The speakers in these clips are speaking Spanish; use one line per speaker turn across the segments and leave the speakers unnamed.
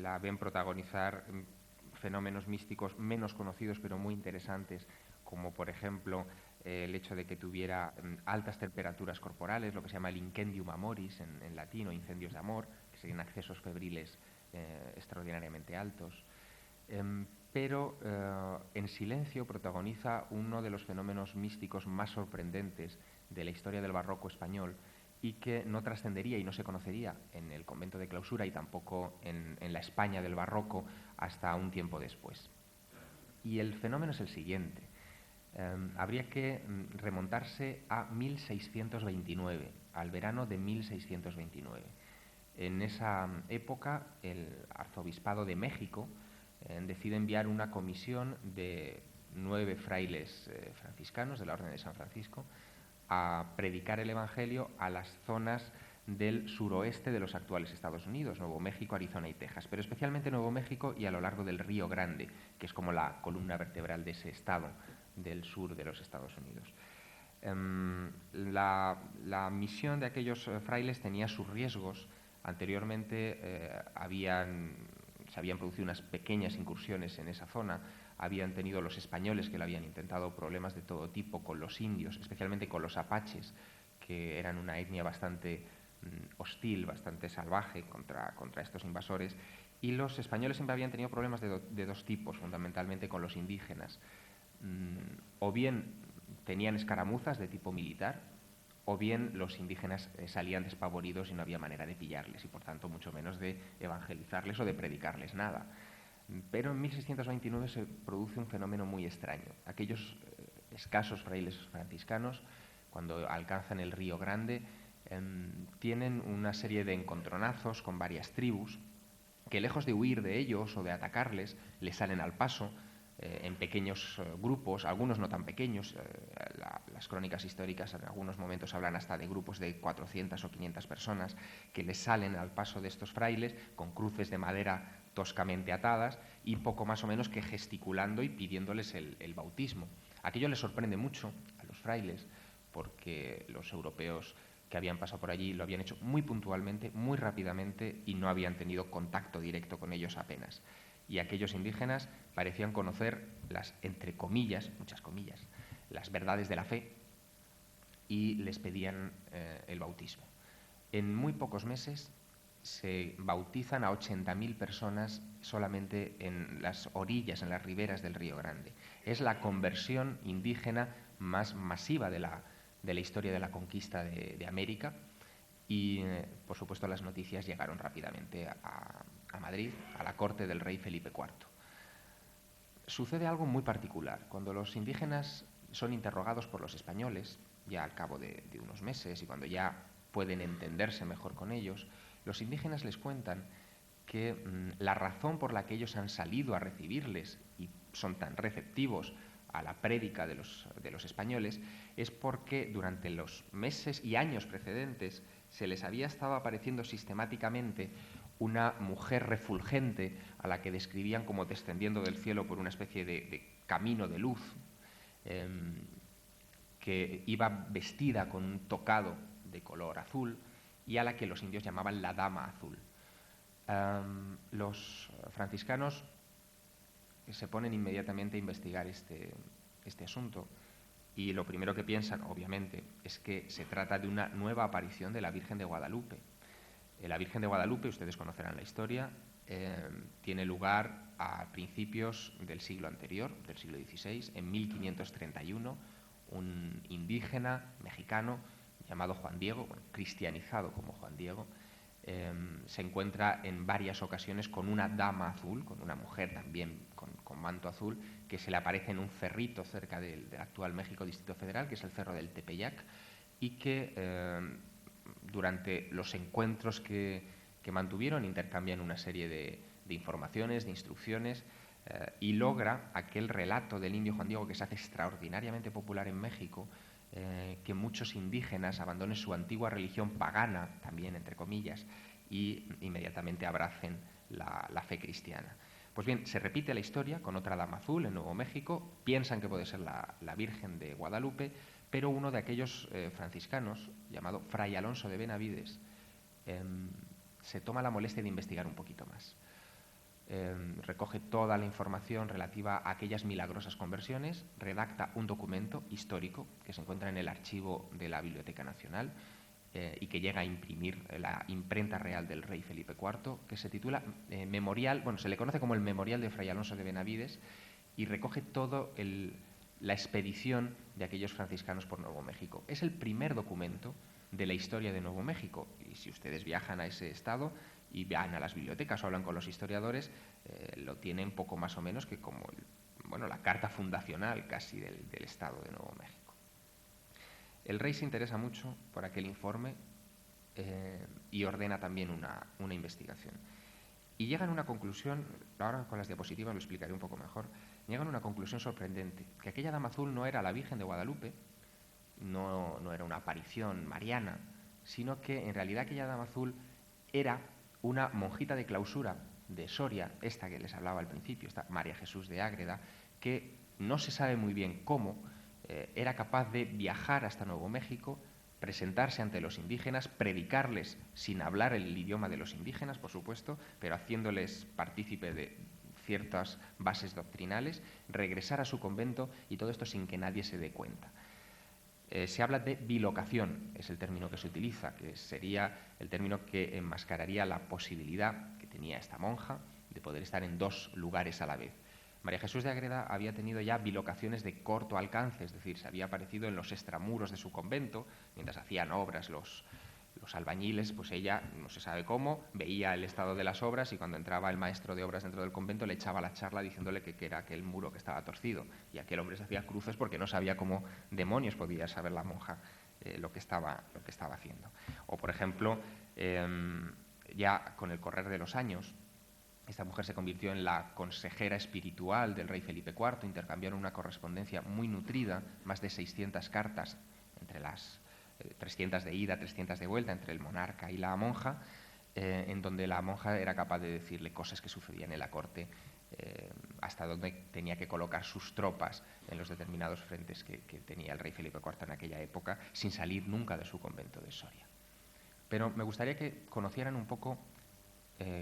la ven protagonizar fenómenos místicos menos conocidos pero muy interesantes, como por ejemplo el hecho de que tuviera altas temperaturas corporales, lo que se llama el incendium amoris en latín, o incendios de amor, que serían accesos febriles extraordinariamente altos. Pero en silencio protagoniza uno de los fenómenos místicos más sorprendentes de la historia del barroco español, y que no trascendería y no se conocería en el convento de clausura y tampoco en la España del barroco hasta un tiempo después. Y el fenómeno es el siguiente. Habría que remontarse a 1629, al verano de 1629. En esa época, el arzobispado de México decide enviar una comisión de 9 frailes franciscanos de la Orden de San Francisco a predicar el Evangelio a las zonas del suroeste de los actuales Estados Unidos, Nuevo México, Arizona y Texas, pero especialmente Nuevo México y a lo largo del Río Grande, que es como la columna vertebral de ese estado del sur de los Estados Unidos. La misión de aquellos frailes tenía sus riesgos. Anteriormente se habían producido unas pequeñas incursiones en esa zona. Habían tenido los españoles, que lo habían intentado, problemas de todo tipo con los indios, especialmente con los apaches, que eran una etnia bastante hostil, bastante salvaje contra estos invasores. Y los españoles siempre habían tenido problemas de dos tipos, fundamentalmente con los indígenas. O bien tenían escaramuzas de tipo militar, o bien los indígenas salían despavoridos y no había manera de pillarles, y por tanto mucho menos de evangelizarles o de predicarles nada. Pero en 1629 se produce un fenómeno muy extraño. Aquellos escasos frailes franciscanos, cuando alcanzan el Río Grande, tienen una serie de encontronazos con varias tribus que, lejos de huir de ellos o de atacarles, les salen al paso en pequeños grupos, algunos no tan pequeños. Las crónicas históricas en algunos momentos hablan hasta de grupos de 400 o 500 personas que les salen al paso de estos frailes con cruces de madera toscamente atadas y poco más o menos que gesticulando y pidiéndoles el bautismo. Aquello les sorprende mucho a los frailes, porque los europeos que habían pasado por allí lo habían hecho muy puntualmente, muy rápidamente, y no habían tenido contacto directo con ellos apenas. Y aquellos indígenas parecían conocer las, entre comillas, muchas comillas, las verdades de la fe, y les pedían el bautismo. En muy pocos meses se bautizan a 80.000 personas solamente en las orillas, en las riberas del Río Grande. Es la conversión indígena más masiva de la historia de la conquista de América, y por supuesto las noticias llegaron rápidamente a Madrid, a la corte del rey Felipe IV. Sucede algo muy particular. Cuando los indígenas son interrogados por los españoles, ya al cabo de unos meses, y cuando ya pueden entenderse mejor con ellos, los indígenas les cuentan que la razón por la que ellos han salido a recibirles y son tan receptivos a la prédica de los españoles es porque durante los meses y años precedentes se les había estado apareciendo sistemáticamente una mujer refulgente a la que describían como descendiendo del cielo por una especie de camino de luz, que iba vestida con un tocado de color azul y a la que los indios llamaban la Dama Azul. Los franciscanos se ponen inmediatamente a investigar este asunto, y lo primero que piensan, obviamente, es que se trata de una nueva aparición de la Virgen de Guadalupe. La Virgen de Guadalupe, ustedes conocerán la historia, tiene lugar a principios del siglo anterior, del siglo XVI, en 1531, un indígena mexicano llamado Juan Diego, bueno, cristianizado como Juan Diego, se encuentra en varias ocasiones con una dama azul, con una mujer también con manto azul, que se le aparece en un cerrito cerca del actual México Distrito Federal, que es el Cerro del Tepeyac, y que durante los encuentros que mantuvieron intercambian una serie de informaciones, de instrucciones, y logra aquel relato del indio Juan Diego que se hace extraordinariamente popular en México, que muchos indígenas abandonen su antigua religión pagana, también entre comillas, y inmediatamente abracen la fe cristiana. Pues bien, se repite la historia con otra dama azul en Nuevo México. Piensan que puede ser la Virgen de Guadalupe, pero uno de aquellos franciscanos, llamado Fray Alonso de Benavides, se toma la molestia de investigar un poquito más. recoge toda la información relativa a aquellas milagrosas conversiones, redacta un documento histórico que se encuentra en el archivo de la Biblioteca Nacional y que llega a imprimir la imprenta real del rey Felipe IV, que se titula Memorial, bueno, se le conoce como el Memorial de Fray Alonso de Benavides, y recoge todo la expedición de aquellos franciscanos por Nuevo México. Es el primer documento de la historia de Nuevo México, y si ustedes viajan a ese estado y van a las bibliotecas o hablan con los historiadores, lo tienen poco más o menos que como la carta fundacional casi del estado de Nuevo México. El rey se interesa mucho por aquel informe y ordena también una investigación. Y llegan a una conclusión, ahora con las diapositivas lo explicaré un poco mejor, llegan a una conclusión sorprendente, que aquella dama azul no era la Virgen de Guadalupe, no era una aparición mariana, sino que en realidad aquella dama azul era una monjita de clausura de Soria, esta que les hablaba al principio, esta María Jesús de Ágreda, que no se sabe muy bien cómo, era capaz de viajar hasta Nuevo México, presentarse ante los indígenas, predicarles sin hablar el idioma de los indígenas, por supuesto, pero haciéndoles partícipe de ciertas bases doctrinales, regresar a su convento y todo esto sin que nadie se dé cuenta. Se habla de bilocación, es el término que se utiliza, que sería el término que enmascararía la posibilidad que tenía esta monja de poder estar en dos lugares a la vez. María Jesús de Ágreda había tenido ya bilocaciones de corto alcance, es decir, se había aparecido en los extramuros de su convento, mientras hacían obras los albañiles, pues ella, no se sabe cómo, veía el estado de las obras y cuando entraba el maestro de obras dentro del convento le echaba la charla diciéndole que era aquel muro que estaba torcido. Y aquel hombre se hacía cruces porque no sabía cómo demonios podía saber la monja lo que estaba haciendo. O, por ejemplo, ya con el correr de los años, esta mujer se convirtió en la consejera espiritual del rey Felipe IV, intercambiaron una correspondencia muy nutrida, más de 600 cartas, entre las 300 de ida, 300 de vuelta, entre el monarca y la monja, en donde la monja era capaz de decirle cosas que sucedían en la corte, hasta donde tenía que colocar sus tropas en los determinados frentes que tenía el rey Felipe IV en aquella época, sin salir nunca de su convento de Soria. Pero me gustaría que conocieran un poco,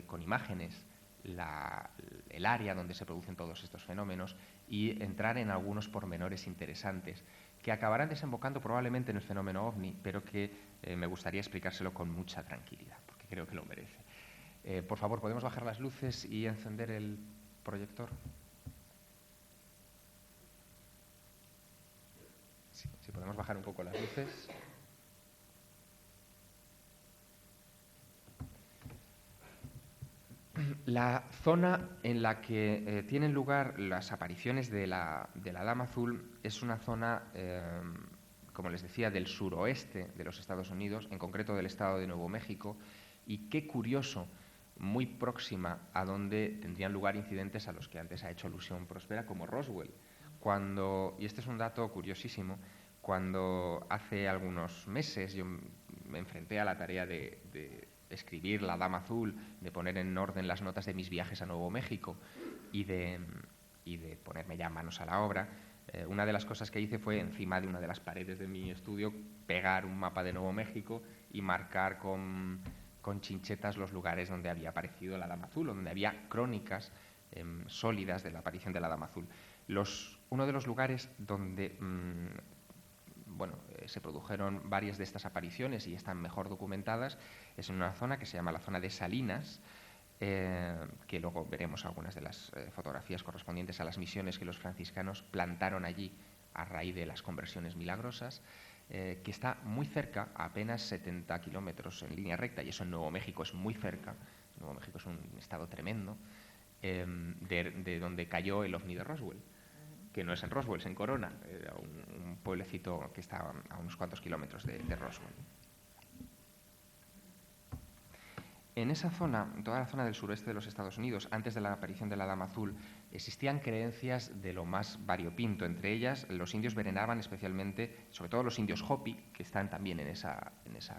con imágenes, el área donde se producen todos estos fenómenos y entrar en algunos pormenores interesantes que acabarán desembocando probablemente en el fenómeno ovni, pero que me gustaría explicárselo con mucha tranquilidad, porque creo que lo merece. Por favor, ¿podemos bajar las luces y encender el proyector? Sí, si podemos bajar un poco las luces. La zona en la que tienen lugar las apariciones de la Dama Azul es una zona, como les decía, del suroeste de los Estados Unidos, en concreto del estado de Nuevo México, y qué curioso, muy próxima a donde tendrían lugar incidentes a los que antes ha hecho alusión Próspera, como Roswell. Y este es un dato curiosísimo, cuando hace algunos meses yo me enfrenté a la tarea de escribir La Dama Azul, de poner en orden las notas de mis viajes a Nuevo México y de ponerme ya manos a la obra, una de las cosas que hice fue, encima de una de las paredes de mi estudio, pegar un mapa de Nuevo México y marcar con chinchetas los lugares donde había aparecido la Dama Azul, o donde había crónicas sólidas de la aparición de la Dama Azul. Uno de los lugares donde se produjeron varias de estas apariciones y están mejor documentadas es en una zona que se llama la zona de Salinas, que luego veremos algunas de las fotografías correspondientes a las misiones que los franciscanos plantaron allí a raíz de las conversiones milagrosas, que está muy cerca, a apenas 70 kilómetros en línea recta, y eso en Nuevo México es muy cerca. Nuevo México es un estado tremendo, de donde cayó el ovni de Roswell, que no es en Roswell, es en Corona, un pueblecito que está a unos cuantos kilómetros de Roswell. En esa zona, en toda la zona del suroeste de los Estados Unidos, antes de la aparición de la Dama Azul, existían creencias de lo más variopinto. Entre ellas, los indios veneraban especialmente, sobre todo los indios Hopi, que están también en esa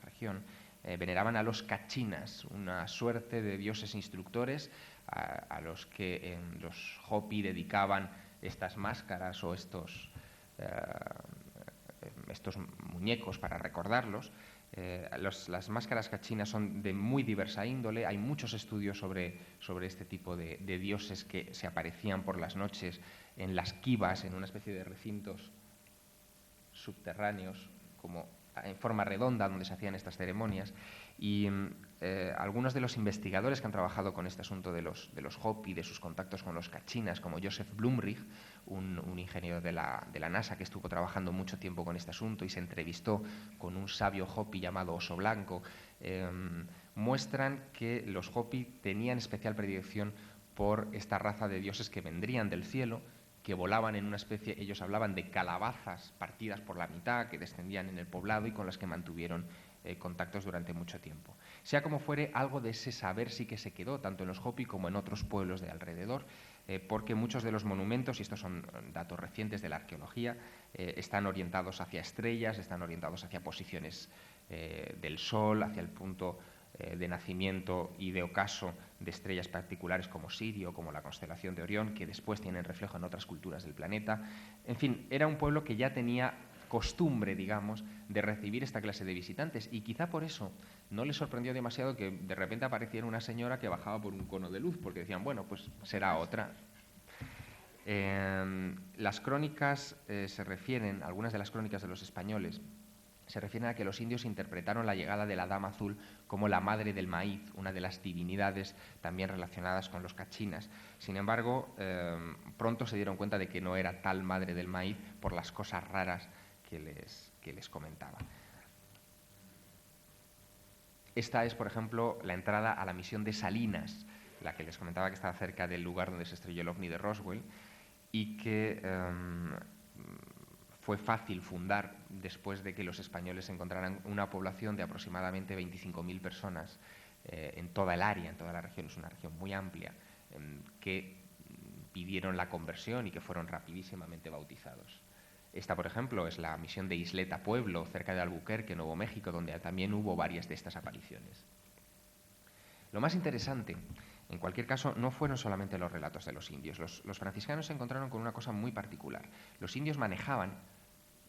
región, veneraban a los cachinas, una suerte de dioses instructores a los que los Hopi dedicaban estas máscaras o estos muñecos para recordarlos. Las máscaras cachinas son de muy diversa índole, hay muchos estudios sobre este tipo de dioses que se aparecían por las noches en las quivas, en una especie de recintos subterráneos, como en forma redonda, donde se hacían estas ceremonias. Y algunos de los investigadores que han trabajado con este asunto de los Hopi, de sus contactos con los cachinas, como Joseph Blumrich, un ingeniero de la NASA que estuvo trabajando mucho tiempo con este asunto y se entrevistó con un sabio Hopi llamado Oso Blanco, muestran que los Hopi tenían especial predilección por esta raza de dioses que vendrían del cielo, que volaban en una especie, ellos hablaban de calabazas partidas por la mitad, que descendían en el poblado y con las que mantuvieron contactos durante mucho tiempo. Sea como fuere, algo de ese saber sí que se quedó, tanto en los Hopi como en otros pueblos de alrededor, porque muchos de los monumentos, y estos son datos recientes de la arqueología, están orientados hacia estrellas, están orientados hacia posiciones del Sol, hacia el punto de nacimiento y de ocaso de estrellas particulares como Sirio, como la constelación de Orión, que después tienen reflejo en otras culturas del planeta. En fin, era un pueblo que ya tenía costumbre, digamos, de recibir esta clase de visitantes, y quizá por eso no les sorprendió demasiado que de repente apareciera una señora que bajaba por un cono de luz, porque decían, bueno, pues será otra. Las crónicas se refieren, algunas de las crónicas de los españoles, se refieren a que los indios interpretaron la llegada de la Dama Azul como la madre del maíz, una de las divinidades también relacionadas con los cachinas. Sin embargo, pronto se dieron cuenta de que no era tal madre del maíz por las cosas raras que les comentaba. Esta es, por ejemplo, la entrada a la misión de Salinas, la que les comentaba que estaba cerca del lugar donde se estrelló el ovni de Roswell, y que fue fácil fundar después de que los españoles encontraran una población de aproximadamente 25.000 personas en toda el área, en toda la región. Es una región muy amplia, que pidieron la conversión y que fueron rapidísimamente bautizados. Esta, por ejemplo, es la misión de Isleta Pueblo, cerca de Albuquerque, Nuevo México, donde también hubo varias de estas apariciones. Lo más interesante, en cualquier caso, no fueron solamente los relatos de los indios. Los franciscanos se encontraron con una cosa muy particular. Los indios manejaban,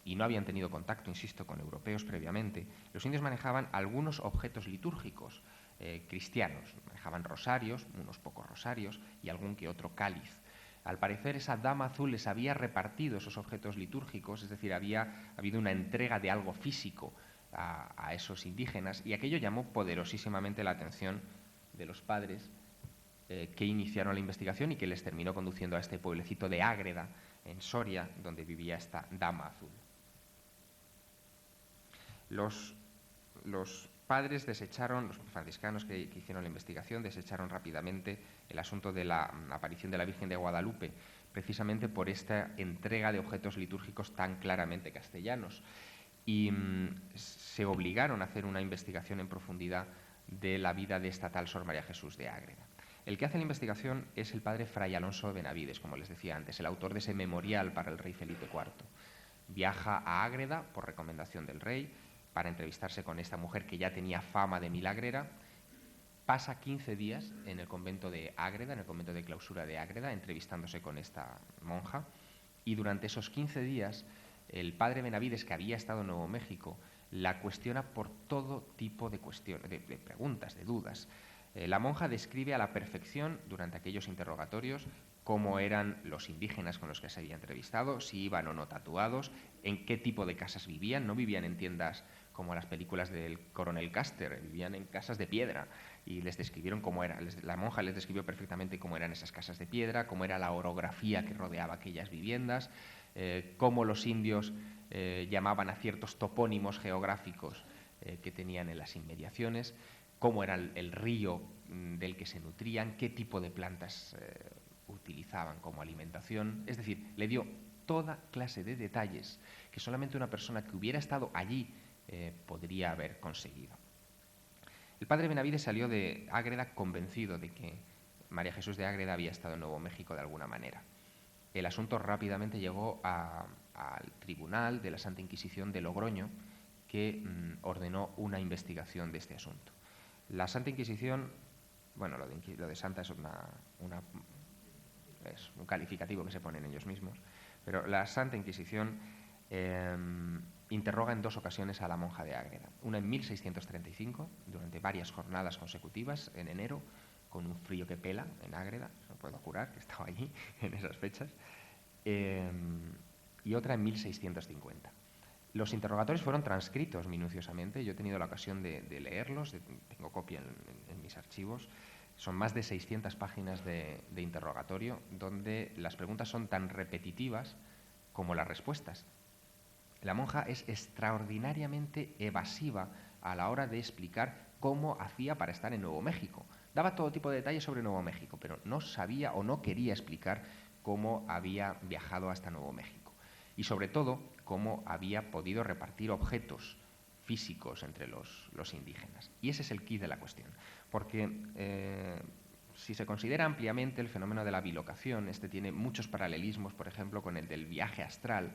y no habían tenido contacto, insisto, con europeos previamente, los indios manejaban algunos objetos litúrgicos cristianos. Manejaban rosarios, unos pocos rosarios, y algún que otro cáliz. Al parecer, esa Dama Azul les había repartido esos objetos litúrgicos, es decir, había habido una entrega de algo físico a esos indígenas, y aquello llamó poderosísimamente la atención de los padres que iniciaron la investigación y que les terminó conduciendo a este pueblecito de Ágreda, en Soria, donde vivía esta Dama Azul. Los padres desecharon, los franciscanos que hicieron la investigación, desecharon rápidamente el asunto de la aparición de la Virgen de Guadalupe, precisamente por esta entrega de objetos litúrgicos tan claramente castellanos. Y se obligaron a hacer una investigación en profundidad de la vida de esta tal Sor María Jesús de Ágreda. El que hace la investigación es el padre Fray Alonso de Benavides, como les decía antes, el autor de ese memorial para el rey Felipe IV. Viaja a Ágreda por recomendación del rey para entrevistarse con esta mujer que ya tenía fama de milagrera. Pasa 15 días en el convento de Ágreda, en el convento de clausura de Ágreda, entrevistándose con esta monja, y durante esos 15 días el padre Benavides, que había estado en Nuevo México, la cuestiona por todo tipo de cuestiones, de preguntas, de dudas. La monja describe a la perfección, durante aquellos interrogatorios, cómo eran los indígenas con los que se había entrevistado, si iban o no tatuados, en qué tipo de casas vivían. No vivían en tiendas como las películas del coronel Custer, vivían en casas de piedra, y les describieron cómo era. La monja les describió perfectamente cómo eran esas casas de piedra, cómo era la orografía que rodeaba aquellas viviendas, cómo los indios llamaban a ciertos topónimos geográficos que tenían en las inmediaciones, cómo era el río del que se nutrían, qué tipo de plantas utilizaban como alimentación. Es decir, le dio toda clase de detalles que solamente una persona que hubiera estado allí podría haber conseguido. El padre Benavides salió de Ágreda convencido de que María Jesús de Ágreda había estado en Nuevo México de alguna manera. El asunto rápidamente llegó al Tribunal de la Santa Inquisición de Logroño, que ordenó una investigación de este asunto. La Santa Inquisición, bueno, lo de santa es es un calificativo que se ponen ellos mismos, pero la Santa Inquisición interroga en 2 ocasiones a la monja de Ágreda. Una en 1635, durante varias jornadas consecutivas, en enero, con un frío que pela en Ágreda, no puedo jurar que estaba allí en esas fechas, y otra en 1650. Los interrogatorios fueron transcritos minuciosamente, yo he tenido la ocasión de leerlos, tengo copia en mis archivos. Son más de 600 páginas de interrogatorio, donde las preguntas son tan repetitivas como las respuestas. La monja es extraordinariamente evasiva a la hora de explicar cómo hacía para estar en Nuevo México. Daba todo tipo de detalles sobre Nuevo México, pero no sabía o no quería explicar cómo había viajado hasta Nuevo México. Y sobre todo, cómo había podido repartir objetos físicos entre los indígenas. Y ese es el quid de la cuestión, porque si se considera ampliamente el fenómeno de la bilocación, este tiene muchos paralelismos, por ejemplo, con el del viaje astral,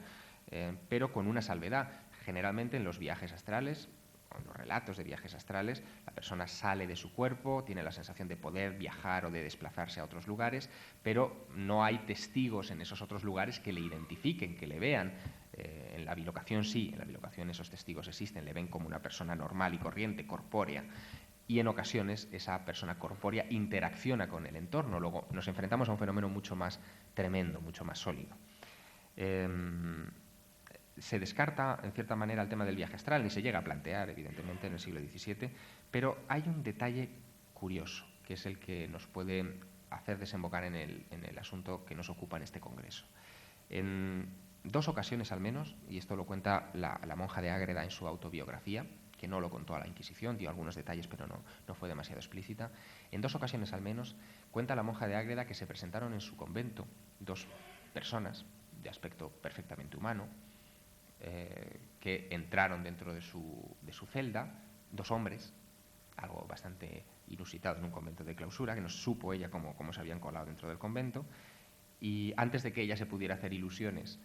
pero con una salvedad. Generalmente en los viajes astrales, o en los relatos de viajes astrales, la persona sale de su cuerpo, tiene la sensación de poder viajar o de desplazarse a otros lugares, pero no hay testigos en esos otros lugares que le identifiquen, que le vean. En la bilocación sí, en la bilocación esos testigos existen, le ven como una persona normal y corriente, corpórea, y en ocasiones esa persona corpórea interacciona con el entorno. Luego nos enfrentamos a un fenómeno mucho más tremendo, mucho más sólido. Se descarta, en cierta manera, el tema del viaje astral, ni se llega a plantear, evidentemente, en el siglo XVII, pero hay un detalle curioso, que es el que nos puede hacer desembocar en el asunto que nos ocupa en este congreso. En 2 ocasiones al menos, y esto lo cuenta la monja de Ágreda en su autobiografía, que no lo contó a la Inquisición, dio algunos detalles, pero no fue demasiado explícita. En 2 ocasiones al menos, cuenta la monja de Ágreda que se presentaron en su convento 2 personas de aspecto perfectamente humano, que entraron dentro de su celda, 2 hombres, algo bastante inusitado en un convento de clausura, que no supo ella cómo se habían colado dentro del convento, y antes de que ella se pudiera hacer ilusiones,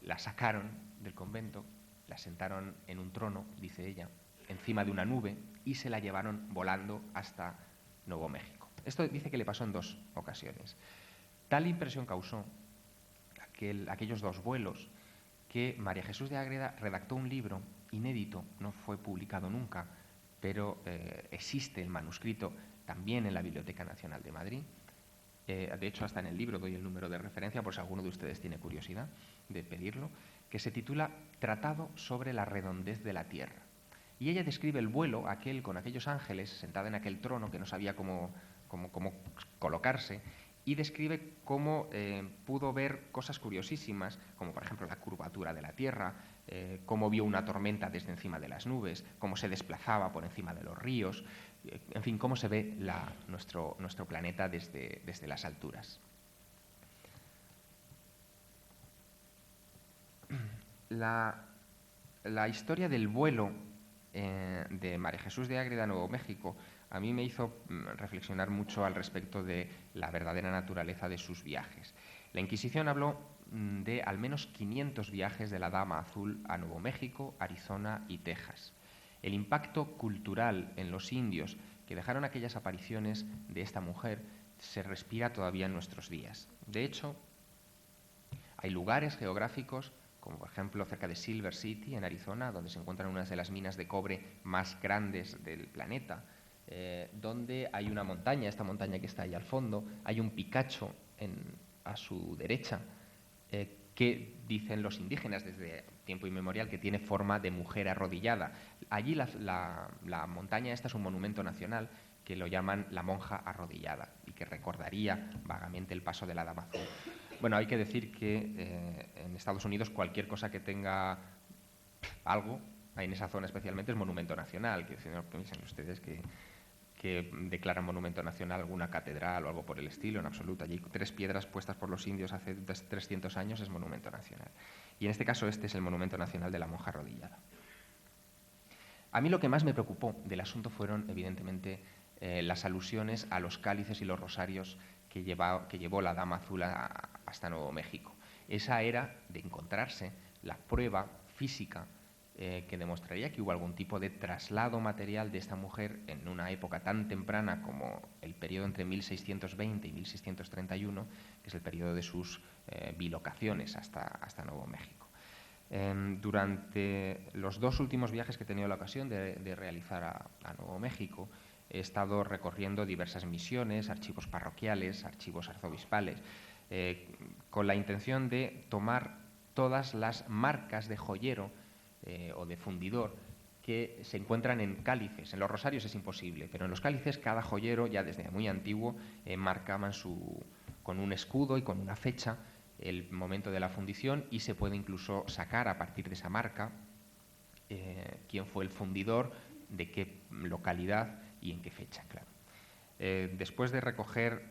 la sacaron del convento, la sentaron en un trono, dice ella, encima de una nube, y se la llevaron volando hasta Nuevo México. Esto dice que le pasó en 2 ocasiones. Tal impresión causó aquellos 2 vuelos que María Jesús de Ágreda redactó un libro inédito, no fue publicado nunca, pero existe el manuscrito también en la Biblioteca Nacional de Madrid. De hecho, hasta en el libro doy el número de referencia por si alguno de ustedes tiene curiosidad de pedirlo, que se titula Tratado sobre la redondez de la Tierra. Y ella describe el vuelo, con aquellos ángeles, sentada en aquel trono que no sabía cómo colocarse, y describe cómo pudo ver cosas curiosísimas, como por ejemplo la curvatura de la Tierra, cómo vio una tormenta desde encima de las nubes, cómo se desplazaba por encima de los ríos, en fin, cómo se ve nuestro planeta desde las alturas. La historia del vuelo de María Jesús de Ágreda a Nuevo México a mí me hizo reflexionar mucho al respecto de la verdadera naturaleza de sus viajes. La Inquisición habló de al menos 500 viajes de la Dama Azul a Nuevo México, Arizona y Texas. El impacto cultural en los indios que dejaron aquellas apariciones de esta mujer se respira todavía en nuestros días. De hecho, hay lugares geográficos, como por ejemplo cerca de Silver City, en Arizona, donde se encuentran unas de las minas de cobre más grandes del planeta, donde hay una montaña, esta montaña que está ahí al fondo, hay un picacho a su derecha, que dicen los indígenas desde tiempo inmemorial que tiene forma de mujer arrodillada. Allí la montaña esta es un monumento nacional que lo llaman la monja arrodillada y que recordaría vagamente el paso de la Dama Azul. Bueno, hay que decir que en Estados Unidos cualquier cosa que tenga algo, en esa zona especialmente, es monumento nacional, que si no piensen ustedes que declaran monumento nacional alguna catedral o algo por el estilo, en absoluto. Allí 3 piedras puestas por los indios hace 300 años es monumento nacional. Y en este caso este es el monumento nacional de la monja arrodillada. A mí lo que más me preocupó del asunto fueron, evidentemente, las alusiones a los cálices y los rosarios que llevó la Dama Azul hasta Nuevo México. Esa era de encontrarse la prueba física que demostraría que hubo algún tipo de traslado material de esta mujer en una época tan temprana como el periodo entre 1620 y 1631, que es el periodo de sus bilocaciones hasta Nuevo México. Durante los 2 últimos viajes que he tenido la ocasión de realizar a Nuevo México, he estado recorriendo diversas misiones, archivos parroquiales, archivos arzobispales, con la intención de tomar todas las marcas de joyero o de fundidor que se encuentran en cálices. En los rosarios es imposible, pero en los cálices cada joyero, ya desde muy antiguo, marcaban con un escudo y con una fecha el momento de la fundición, y se puede incluso sacar a partir de esa marca quién fue el fundidor, de qué localidad y en qué fecha, claro. Después de recoger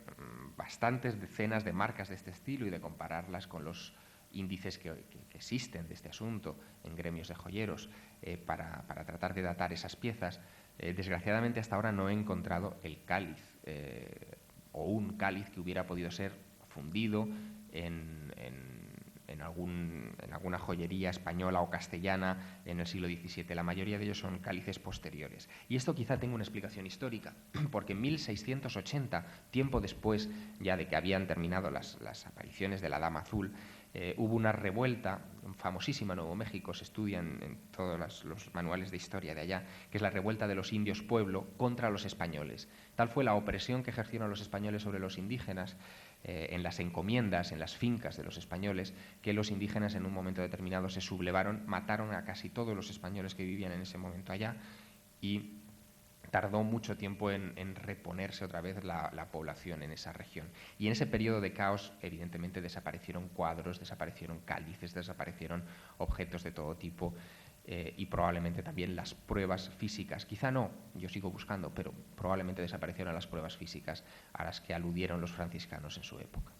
bastantes decenas de marcas de este estilo y de compararlas con los índices que existen de este asunto en gremios de joyeros para tratar de datar esas piezas, desgraciadamente hasta ahora no he encontrado el cáliz o un cáliz que hubiera podido ser fundido en alguna joyería española o castellana en el siglo XVII. La mayoría de ellos son cálices posteriores. Y esto quizá tenga una explicación histórica, porque en 1680, tiempo después ya de que habían terminado las apariciones de la Dama Azul, hubo una revuelta famosísima en Nuevo México, se estudia en todos los manuales de historia de allá, que es la revuelta de los indios pueblo contra los españoles. Tal fue la opresión que ejercieron los españoles sobre los indígenas en las encomiendas, en las fincas de los españoles, que los indígenas en un momento determinado se sublevaron, mataron a casi todos los españoles que vivían en ese momento allá, y tardó mucho tiempo en reponerse otra vez la población en esa región. Y en ese periodo de caos, evidentemente, desaparecieron cuadros, desaparecieron cálices, desaparecieron objetos de todo tipo, y probablemente también las pruebas físicas. Quizá no, yo sigo buscando, pero probablemente desaparecieron las pruebas físicas a las que aludieron los franciscanos en su época.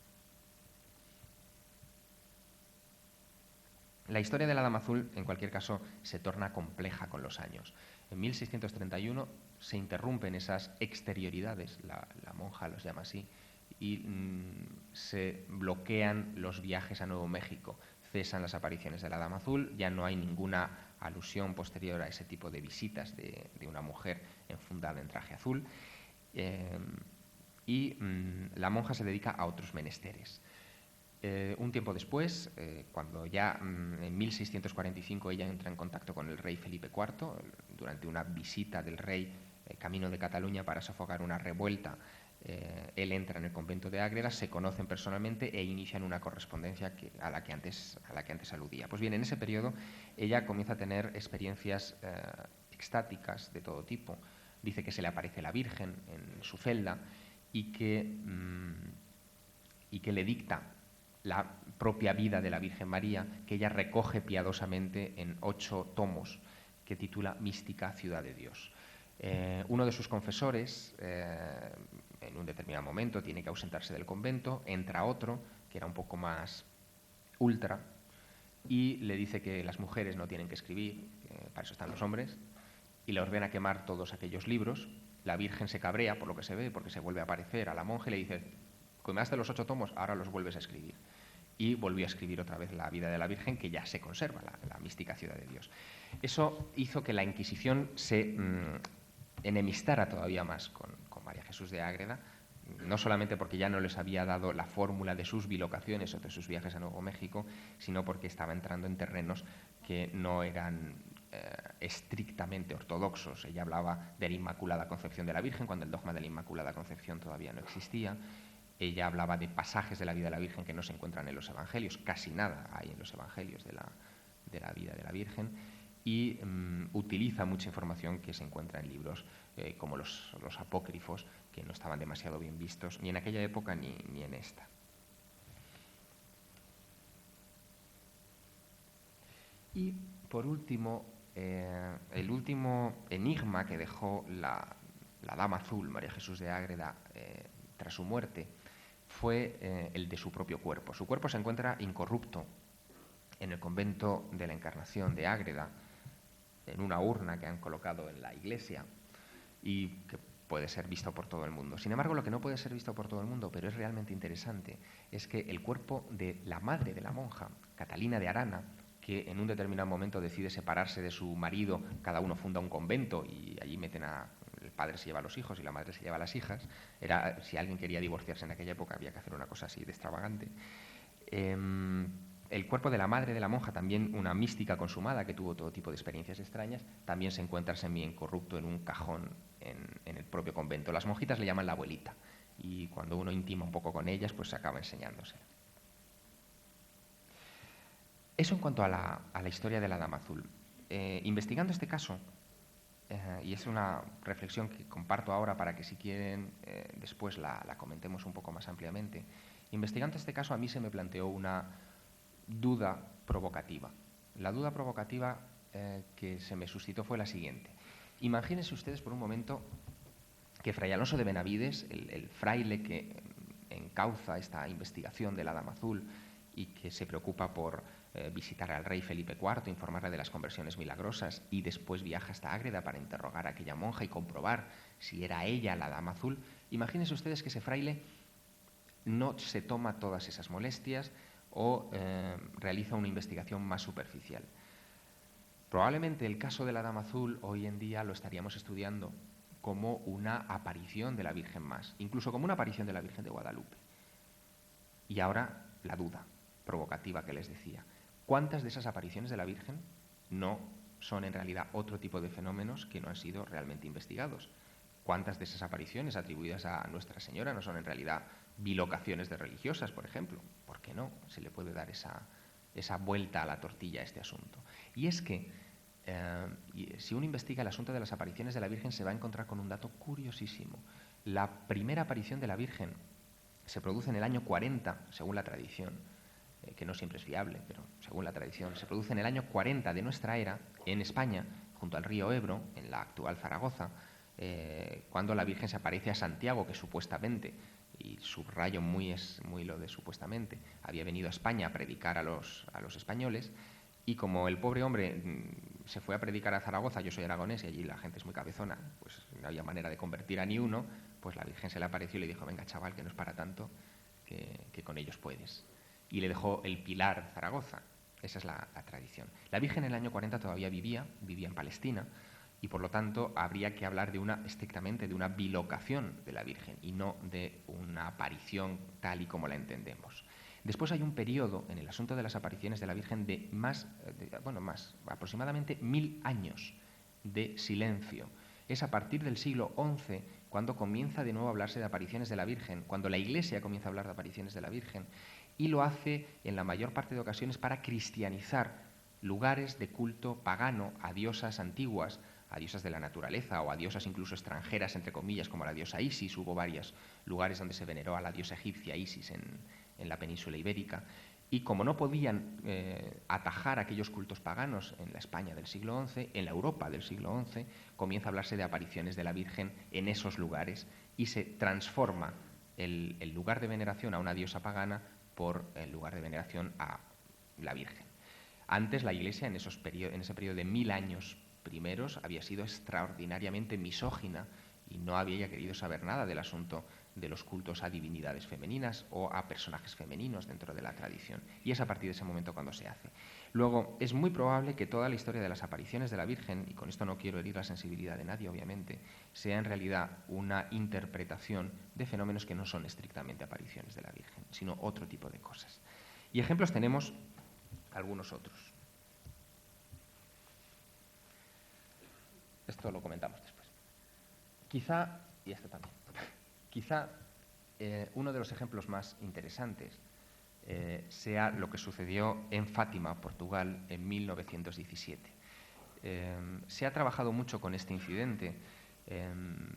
La historia de la Dama Azul, en cualquier caso, se torna compleja con los años. En 1631 se interrumpen esas exterioridades, la monja los llama así, y se bloquean los viajes a Nuevo México. Cesan las apariciones de la Dama Azul, ya no hay ninguna alusión posterior a ese tipo de visitas de una mujer enfundada en traje azul, y la monja se dedica a otros menesteres. Un tiempo después, cuando ya en 1645 ella entra en contacto con el rey Felipe IV, durante una visita del rey camino de Cataluña para sofocar una revuelta, él entra en el convento de Ágreda, se conocen personalmente e inician una correspondencia a la que antes aludía. Pues bien, en ese periodo ella comienza a tener experiencias extáticas de todo tipo. Dice que se le aparece la Virgen en su celda y que le dicta la propia vida de la Virgen María, que ella recoge piadosamente en 8 tomos, que titula Mística Ciudad de Dios. Uno de sus confesores, en un determinado momento, tiene que ausentarse del convento, entra otro, que era un poco más ultra, y le dice que las mujeres no tienen que escribir, para eso están los hombres, y le ordena quemar todos aquellos libros. La Virgen se cabrea, por lo que se ve, porque se vuelve a aparecer a la monja y le dice: quemaste los 8 tomos, ahora los vuelves a escribir. Y volvió a escribir otra vez la vida de la Virgen, que ya se conserva, la mística Ciudad de Dios. Eso hizo que la Inquisición se enemistara todavía más con María Jesús de Ágreda, no solamente porque ya no les había dado la fórmula de sus bilocaciones o de sus viajes a Nuevo México, sino porque estaba entrando en terrenos que no eran estrictamente ortodoxos. Ella hablaba de la Inmaculada Concepción de la Virgen, cuando el dogma de la Inmaculada Concepción todavía no existía. Ella hablaba de pasajes de la vida de la Virgen que no se encuentran en los Evangelios, casi nada hay en los Evangelios de la vida de la Virgen, y utiliza mucha información que se encuentra en libros como los apócrifos, que no estaban demasiado bien vistos ni en aquella época ni en esta. Y por último, el último enigma que dejó la Dama Azul, María Jesús de Ágreda, tras su muerte, fue el de su propio cuerpo. Su cuerpo se encuentra incorrupto en el convento de la Encarnación de Ágreda, en una urna que han colocado en la iglesia y que puede ser visto por todo el mundo. Sin embargo, lo que no puede ser visto por todo el mundo, pero es realmente interesante, es que el cuerpo de la madre de la monja, Catalina de Arana, que en un determinado momento decide separarse de su marido, cada uno funda un convento y allí meten el padre se lleva a los hijos y la madre se lleva a las hijas. Si alguien quería divorciarse en aquella época había que hacer una cosa así de extravagante. El cuerpo de la madre de la monja, también una mística consumada que tuvo todo tipo de experiencias extrañas, también se encuentra semi-incorrupto en un cajón en el propio convento. Las monjitas le llaman la abuelita y cuando uno intima un poco con ellas, pues se acaba enseñándose. Eso en cuanto a la historia de la Dama Azul. Investigando este caso, y es una reflexión que comparto ahora para que si quieren después la comentemos un poco más ampliamente, investigando este caso a mí se me planteó una duda provocativa. La duda provocativa que se me suscitó fue la siguiente. Imagínense ustedes por un momento que Fray Alonso de Benavides, el fraile que encauza esta investigación de la Dama Azul y que se preocupa por visitar al rey Felipe IV, informarle de las conversiones milagrosas y después viaja hasta Ágreda para interrogar a aquella monja y comprobar si era ella la Dama Azul, imagínense ustedes que ese fraile no se toma todas esas molestias o realiza una investigación más superficial. Probablemente el caso de la Dama Azul hoy en día lo estaríamos estudiando como una aparición de la Virgen más, incluso como una aparición de la Virgen de Guadalupe. Y ahora la duda provocativa que les decía. ¿Cuántas de esas apariciones de la Virgen no son en realidad otro tipo de fenómenos que no han sido realmente investigados? ¿Cuántas de esas apariciones atribuidas a Nuestra Señora no son en realidad bilocaciones de religiosas, por ejemplo? ¿Por qué no? Se le puede dar esa vuelta a la tortilla a este asunto. Y es que si uno investiga el asunto de las apariciones de la Virgen se va a encontrar con un dato curiosísimo. La primera aparición de la Virgen se produce en el año 40, según la tradición, que no siempre es fiable, pero según la tradición, se produce en el año 40 de nuestra era, en España, junto al río Ebro, en la actual Zaragoza, cuando la Virgen se aparece a Santiago, que supuestamente, y subrayo muy lo de supuestamente, había venido a España a predicar a los españoles, y como el pobre hombre se fue a predicar a Zaragoza, yo soy aragonés y allí la gente es muy cabezona, pues no había manera de convertir a ni uno, pues la Virgen se le apareció y le dijo, venga chaval, que no es para tanto, que con ellos puedes. Y le dejó el Pilar Zaragoza. Esa es la tradición. La Virgen en el año 40 todavía vivía en Palestina, y por lo tanto habría que hablar estrictamente de una bilocación de la Virgen y no de una aparición tal y como la entendemos. Después hay un periodo en el asunto de las apariciones de la Virgen de aproximadamente 1000 años de silencio. Es a partir del siglo XI cuando comienza de nuevo a hablarse de apariciones de la Virgen, cuando la Iglesia comienza a hablar de apariciones de la Virgen, y lo hace en la mayor parte de ocasiones para cristianizar lugares de culto pagano a diosas antiguas, a diosas de la naturaleza o a diosas incluso extranjeras, entre comillas, como la diosa Isis. Hubo varios lugares donde se veneró a la diosa egipcia Isis en la península ibérica. Y como no podían atajar aquellos cultos paganos en la España del siglo XI, en la Europa del siglo XI, comienza a hablarse de apariciones de la Virgen en esos lugares y se transforma el lugar de veneración a una diosa pagana por el lugar de veneración a la Virgen. Antes la Iglesia, en ese periodo de 1000 años primeros, había sido extraordinariamente misógina y no había querido saber nada del asunto de los cultos a divinidades femeninas o a personajes femeninos dentro de la tradición. Y es a partir de ese momento cuando se hace. Luego, es muy probable que toda la historia de las apariciones de la Virgen, y con esto no quiero herir la sensibilidad de nadie, obviamente, sea en realidad una interpretación de fenómenos que no son estrictamente apariciones de la Virgen, sino otro tipo de cosas. Y ejemplos tenemos algunos otros. Esto lo comentamos después. Quizá, y esto también, quizá uno de los ejemplos más interesantes sea lo que sucedió en Fátima, Portugal, en 1917. Se ha trabajado mucho con este incidente,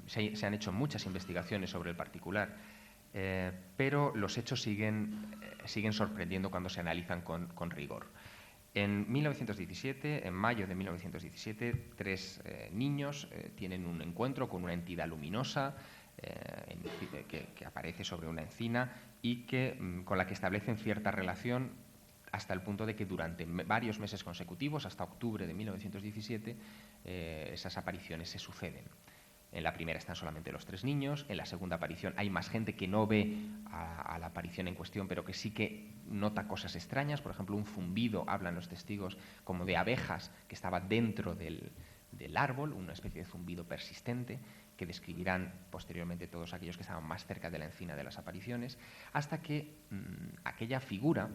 se han hecho muchas investigaciones sobre el particular, pero los hechos siguen sorprendiendo cuando se analizan con rigor. En 1917, en mayo de 1917, 3 niños tienen un encuentro con una entidad luminosa que aparece sobre una encina y con la que establecen cierta relación hasta el punto de que durante varios meses consecutivos, hasta octubre de 1917, esas apariciones se suceden. En la primera están solamente los 3 niños, en la segunda aparición hay más gente que no ve a la aparición en cuestión, pero que sí que nota cosas extrañas, por ejemplo, un zumbido, hablan los testigos, como de abejas que estaba dentro del árbol, una especie de zumbido persistente, que describirán posteriormente todos aquellos que estaban más cerca de la encina de las apariciones, hasta que aquella figura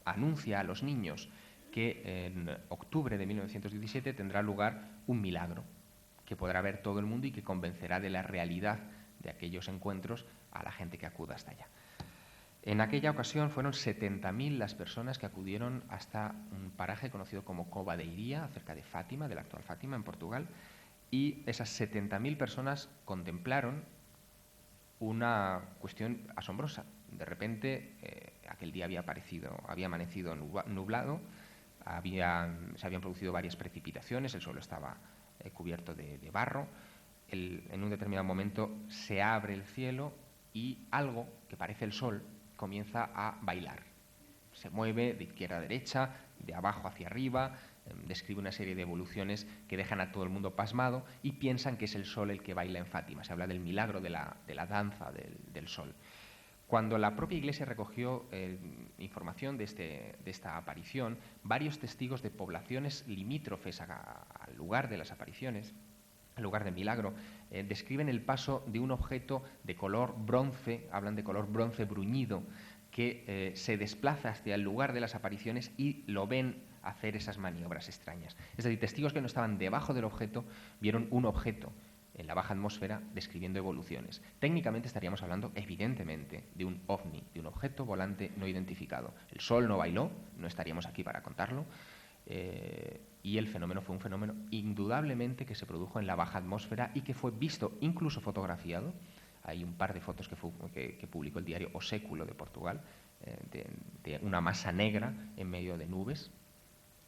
anuncia a los niños que en octubre de 1917 tendrá lugar un milagro que podrá ver todo el mundo y que convencerá de la realidad de aquellos encuentros a la gente que acuda hasta allá. En aquella ocasión fueron 70.000 las personas que acudieron hasta un paraje conocido como Cova de Iria, cerca de Fátima, de la actual Fátima, en Portugal, y esas 70.000 personas contemplaron una cuestión asombrosa. De repente, aquel día había amanecido nublado, se habían producido varias precipitaciones, el suelo estaba cubierto de barro. En un determinado momento se abre el cielo y algo que parece el sol comienza a bailar. Se mueve de izquierda a derecha, de abajo hacia arriba, describe una serie de evoluciones que dejan a todo el mundo pasmado y piensan que es el sol el que baila en Fátima. Se habla del milagro de la danza del sol. Cuando la propia Iglesia recogió información de esta aparición, varios testigos de poblaciones limítrofes al lugar de las apariciones, al lugar del milagro, describen el paso de un objeto de color bronce, hablan de color bronce bruñido, que se desplaza hacia el lugar de las apariciones y lo ven hacer esas maniobras extrañas. Es decir, testigos que no estaban debajo del objeto vieron un objeto en la baja atmósfera describiendo evoluciones. Técnicamente estaríamos hablando, evidentemente, de un ovni, de un objeto volante no identificado. El sol no bailó, no estaríamos aquí para contarlo, y el fenómeno fue un fenómeno indudablemente que se produjo en la baja atmósfera y que fue visto, incluso fotografiado. Hay un par de fotos que publicó el diario O Século de Portugal, de una masa negra en medio de nubes,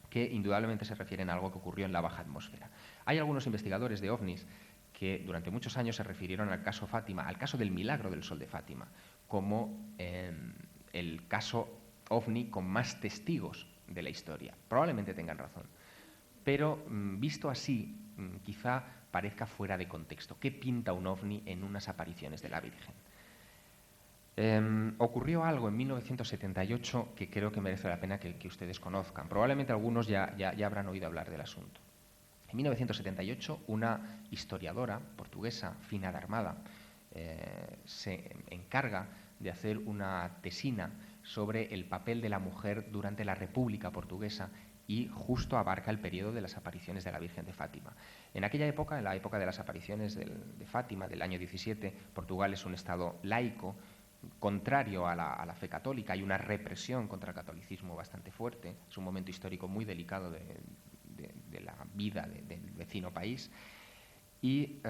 que indudablemente se refieren a algo que ocurrió en la baja atmósfera. Hay algunos investigadores de ovnis que durante muchos años se refirieron al caso Fátima, al caso del milagro del sol de Fátima, como el caso ovni con más testigos de la historia. Probablemente tengan razón, pero visto así, quizá parezca fuera de contexto. ¿Qué pinta un ovni en unas apariciones de la Virgen? Ocurrió algo en 1978 que creo que merece la pena que ustedes conozcan. Probablemente algunos ya habrán oído hablar del asunto. En 1978, una historiadora portuguesa, Fina de Armada, se encarga de hacer una tesina sobre el papel de la mujer durante la República Portuguesa y justo abarca el periodo de las apariciones de la Virgen de Fátima. En aquella época, en la época de las apariciones de Fátima, del año 17, Portugal es un estado laico, contrario a la fe católica. Hay una represión contra el catolicismo bastante fuerte. Es un momento histórico muy delicado de la vida del vecino país. Y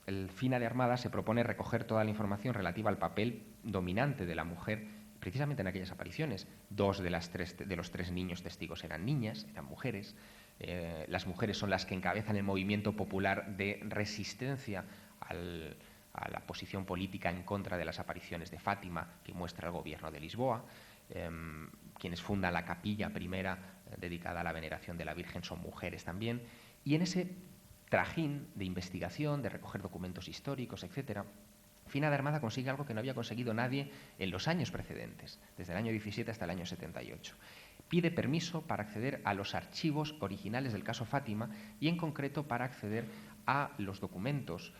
el Fina de Armada se propone recoger toda la información relativa al papel dominante de la mujer precisamente en aquellas apariciones. Dos de los tres niños testigos eran niñas, eran mujeres. Las mujeres son las que encabezan el movimiento popular de resistencia a la posición política en contra de las apariciones de Fátima que muestra el gobierno de Lisboa. Quienes fundan la capilla primera dedicada a la veneración de la Virgen son mujeres también. Y en ese trajín de investigación, de recoger documentos históricos, etcétera, Fina de Armada consigue algo que no había conseguido nadie en los años precedentes, desde el año 17 hasta el año 78. Pide permiso para acceder a los archivos originales del caso Fátima y, en concreto, para acceder a los documentos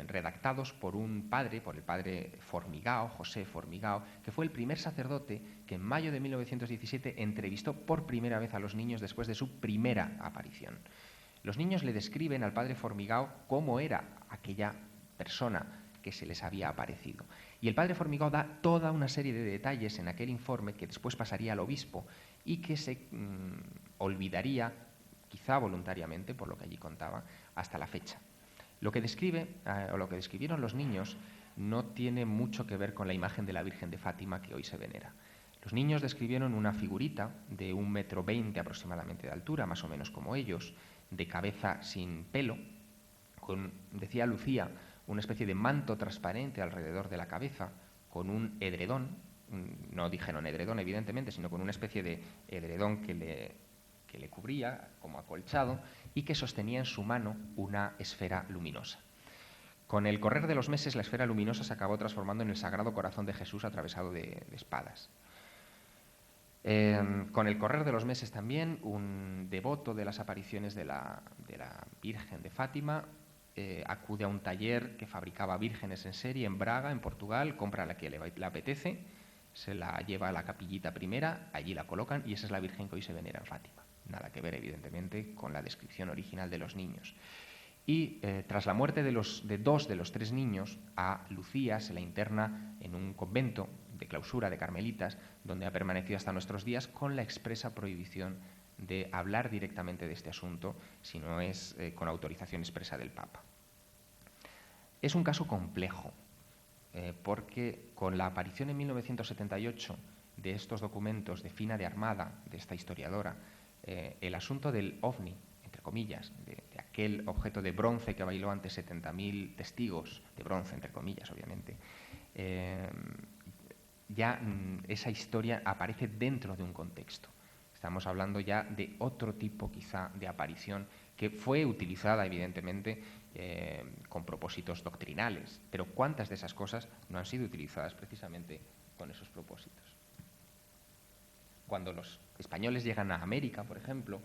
redactados por el padre Formigao, José Formigao, que fue el primer sacerdote que en mayo de 1917 entrevistó por primera vez a los niños después de su primera aparición. Los niños le describen al padre Formigao cómo era aquella persona que se les había aparecido. Y el padre Formigao da toda una serie de detalles en aquel informe que después pasaría al obispo y que se olvidaría, quizá voluntariamente, por lo que allí contaba, hasta la fecha. Lo que describieron los niños no tiene mucho que ver con la imagen de la Virgen de Fátima que hoy se venera. Los niños describieron una figurita de 1,20 m aproximadamente de altura, más o menos como ellos, de cabeza sin pelo, con, decía Lucía, una especie de manto transparente alrededor de la cabeza, con un edredón, no dijeron edredón evidentemente, sino con una especie de edredón que le cubría como acolchado y que sostenía en su mano una esfera luminosa. Con el correr de los meses, la esfera luminosa se acabó transformando en el Sagrado Corazón de Jesús atravesado de espadas. Con el correr de los meses también, un devoto de las apariciones de la Virgen de Fátima acude a un taller que fabricaba vírgenes en serie en Braga, en Portugal, compra la que le apetece, se la lleva a la capillita primera, allí la colocan y esa es la Virgen que hoy se venera en Fátima. Nada que ver, evidentemente, con la descripción original de los niños. Y tras la muerte de dos de los tres niños, a Lucía se la interna en un convento de clausura de carmelitas, donde ha permanecido hasta nuestros días con la expresa prohibición de hablar directamente de este asunto, si no es con autorización expresa del Papa. Es un caso complejo, porque con la aparición en 1978 de estos documentos de Fina de Armada, de esta historiadora, el asunto del ovni, entre comillas, de aquel objeto de bronce que bailó ante 70.000 testigos, de bronce, entre comillas, obviamente, ya esa historia aparece dentro de un contexto. Estamos hablando ya de otro tipo, quizá, de aparición que fue utilizada, evidentemente, con propósitos doctrinales. Pero ¿cuántas de esas cosas no han sido utilizadas precisamente con esos propósitos? Cuando los españoles llegan a América, por ejemplo,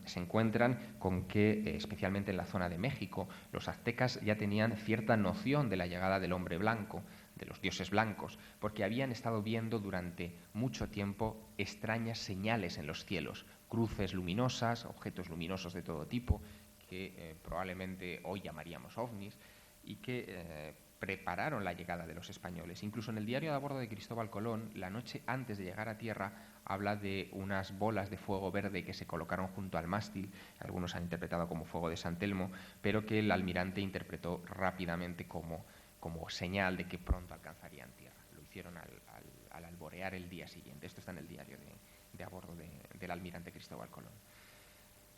se encuentran con que, especialmente en la zona de México, los aztecas ya tenían cierta noción de la llegada del hombre blanco, de los dioses blancos, porque habían estado viendo durante mucho tiempo extrañas señales en los cielos, cruces luminosas, objetos luminosos de todo tipo, que probablemente hoy llamaríamos ovnis, y que prepararon la llegada de los españoles. Incluso en el diario de a bordo de Cristóbal Colón, la noche antes de llegar a tierra, habla de unas bolas de fuego verde que se colocaron junto al mástil, algunos han interpretado como fuego de San Telmo, pero que el almirante interpretó rápidamente como señal de que pronto alcanzarían tierra. Lo hicieron al alborear el día siguiente. Esto está en el diario de a bordo del almirante Cristóbal Colón.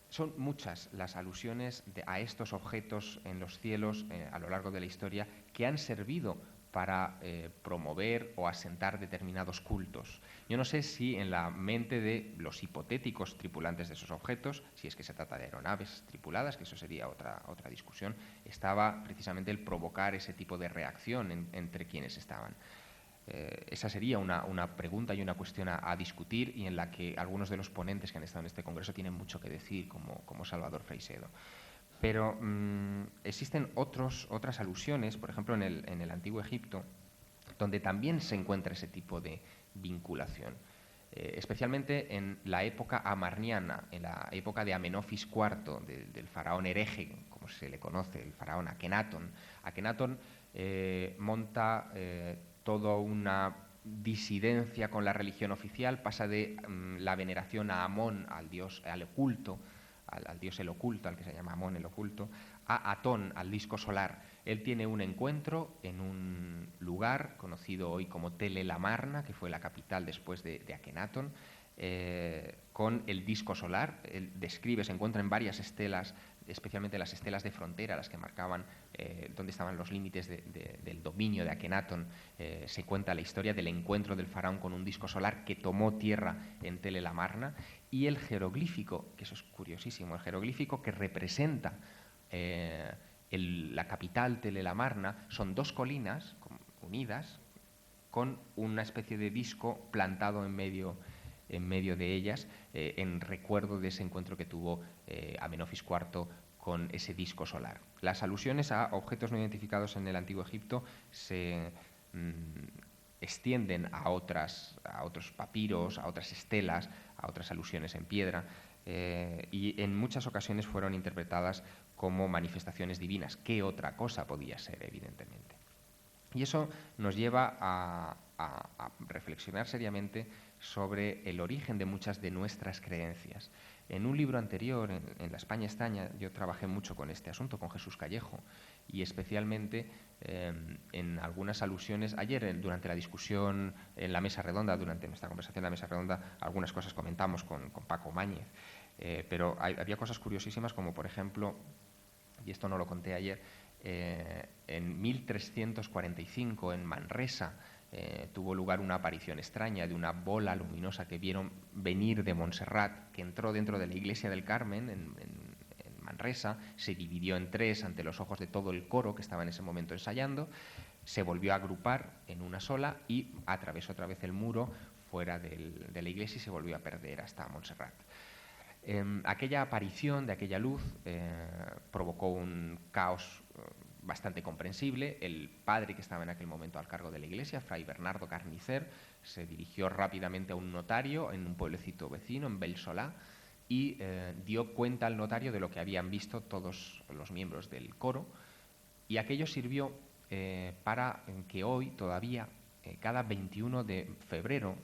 Son muchas las alusiones a estos objetos en los cielos a lo largo de la historia que han servido para promover o asentar determinados cultos. Yo no sé si en la mente de los hipotéticos tripulantes de esos objetos, si es que se trata de aeronaves tripuladas, que eso sería otra discusión, estaba precisamente el provocar ese tipo de reacción entre quienes estaban. Esa sería una pregunta y una cuestión a discutir y en la que algunos de los ponentes que han estado en este congreso tienen mucho que decir, como Salvador Freixedo. Pero existen otras alusiones, por ejemplo, en el Antiguo Egipto, donde también se encuentra ese tipo de vinculación. Especialmente en la época amarniana, en la época de Amenofis IV, del faraón hereje, como se le conoce, el faraón Akenatón. Akenatón monta toda una disidencia con la religión oficial, pasa de la veneración a Amón, al dios, al oculto, al dios el oculto, al que se llama Amón el oculto, a Atón, al disco solar. Él tiene un encuentro en un lugar conocido hoy como Tel el Amarna, que fue la capital después de Akenatón, con el disco solar. Él describe, se encuentra en varias estelas, especialmente las estelas de frontera, las que marcaban dónde estaban los límites del dominio de Akenatón. Se cuenta la historia del encuentro del faraón con un disco solar que tomó tierra en Tel el Amarna, y el jeroglífico, que eso es curiosísimo, el jeroglífico que representa la capital Tel el Amarna, son dos colinas unidas con una especie de disco plantado en medio de ellas, en recuerdo de ese encuentro que tuvo Amenofis IV con ese disco solar. Las alusiones a objetos no identificados en el Antiguo Egipto se extienden a otros papiros, a otras estelas, a otras alusiones en piedra, y en muchas ocasiones fueron interpretadas como manifestaciones divinas. ¿Qué otra cosa podía ser, evidentemente? Y eso nos lleva a reflexionar seriamente sobre el origen de muchas de nuestras creencias. En un libro anterior, en La España extraña, yo trabajé mucho con este asunto, con Jesús Callejo, y especialmente en algunas alusiones. Ayer, durante la discusión en la mesa redonda, durante nuestra conversación en la mesa redonda, algunas cosas comentamos con Paco Máñez, pero había cosas curiosísimas, como por ejemplo, y esto no lo conté ayer, en 1345 en Manresa tuvo lugar una aparición extraña de una bola luminosa que vieron venir de Montserrat, que entró dentro de la iglesia del Carmen en Manresa, se dividió en tres ante los ojos de todo el coro que estaba en ese momento ensayando, se volvió a agrupar en una sola y atravesó otra vez el muro fuera de la iglesia y se volvió a perder hasta Montserrat. Aquella aparición de aquella luz provocó un caos bastante comprensible. El padre que estaba en aquel momento al cargo de la iglesia, Fray Bernardo Carnicer, se dirigió rápidamente a un notario en un pueblecito vecino, en Belsolá, y dio cuenta al notario de lo que habían visto todos los miembros del coro, y aquello sirvió para que hoy todavía, cada 21 de febrero,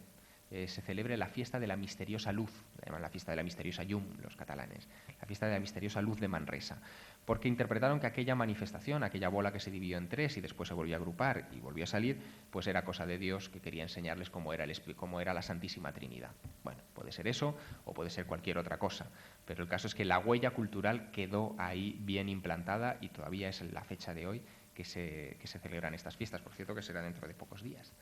se celebre la fiesta de la misteriosa luz, la llaman la fiesta de la misteriosa llum los catalanes, la fiesta de la misteriosa luz de Manresa, porque interpretaron que aquella manifestación, aquella bola que se dividió en tres y después se volvió a agrupar y volvió a salir, pues era cosa de Dios, que quería enseñarles cómo era la Santísima Trinidad. Bueno, puede ser eso o puede ser cualquier otra cosa, pero el caso es que la huella cultural quedó ahí bien implantada y todavía es la fecha de hoy que se celebran estas fiestas, por cierto que será dentro de pocos días.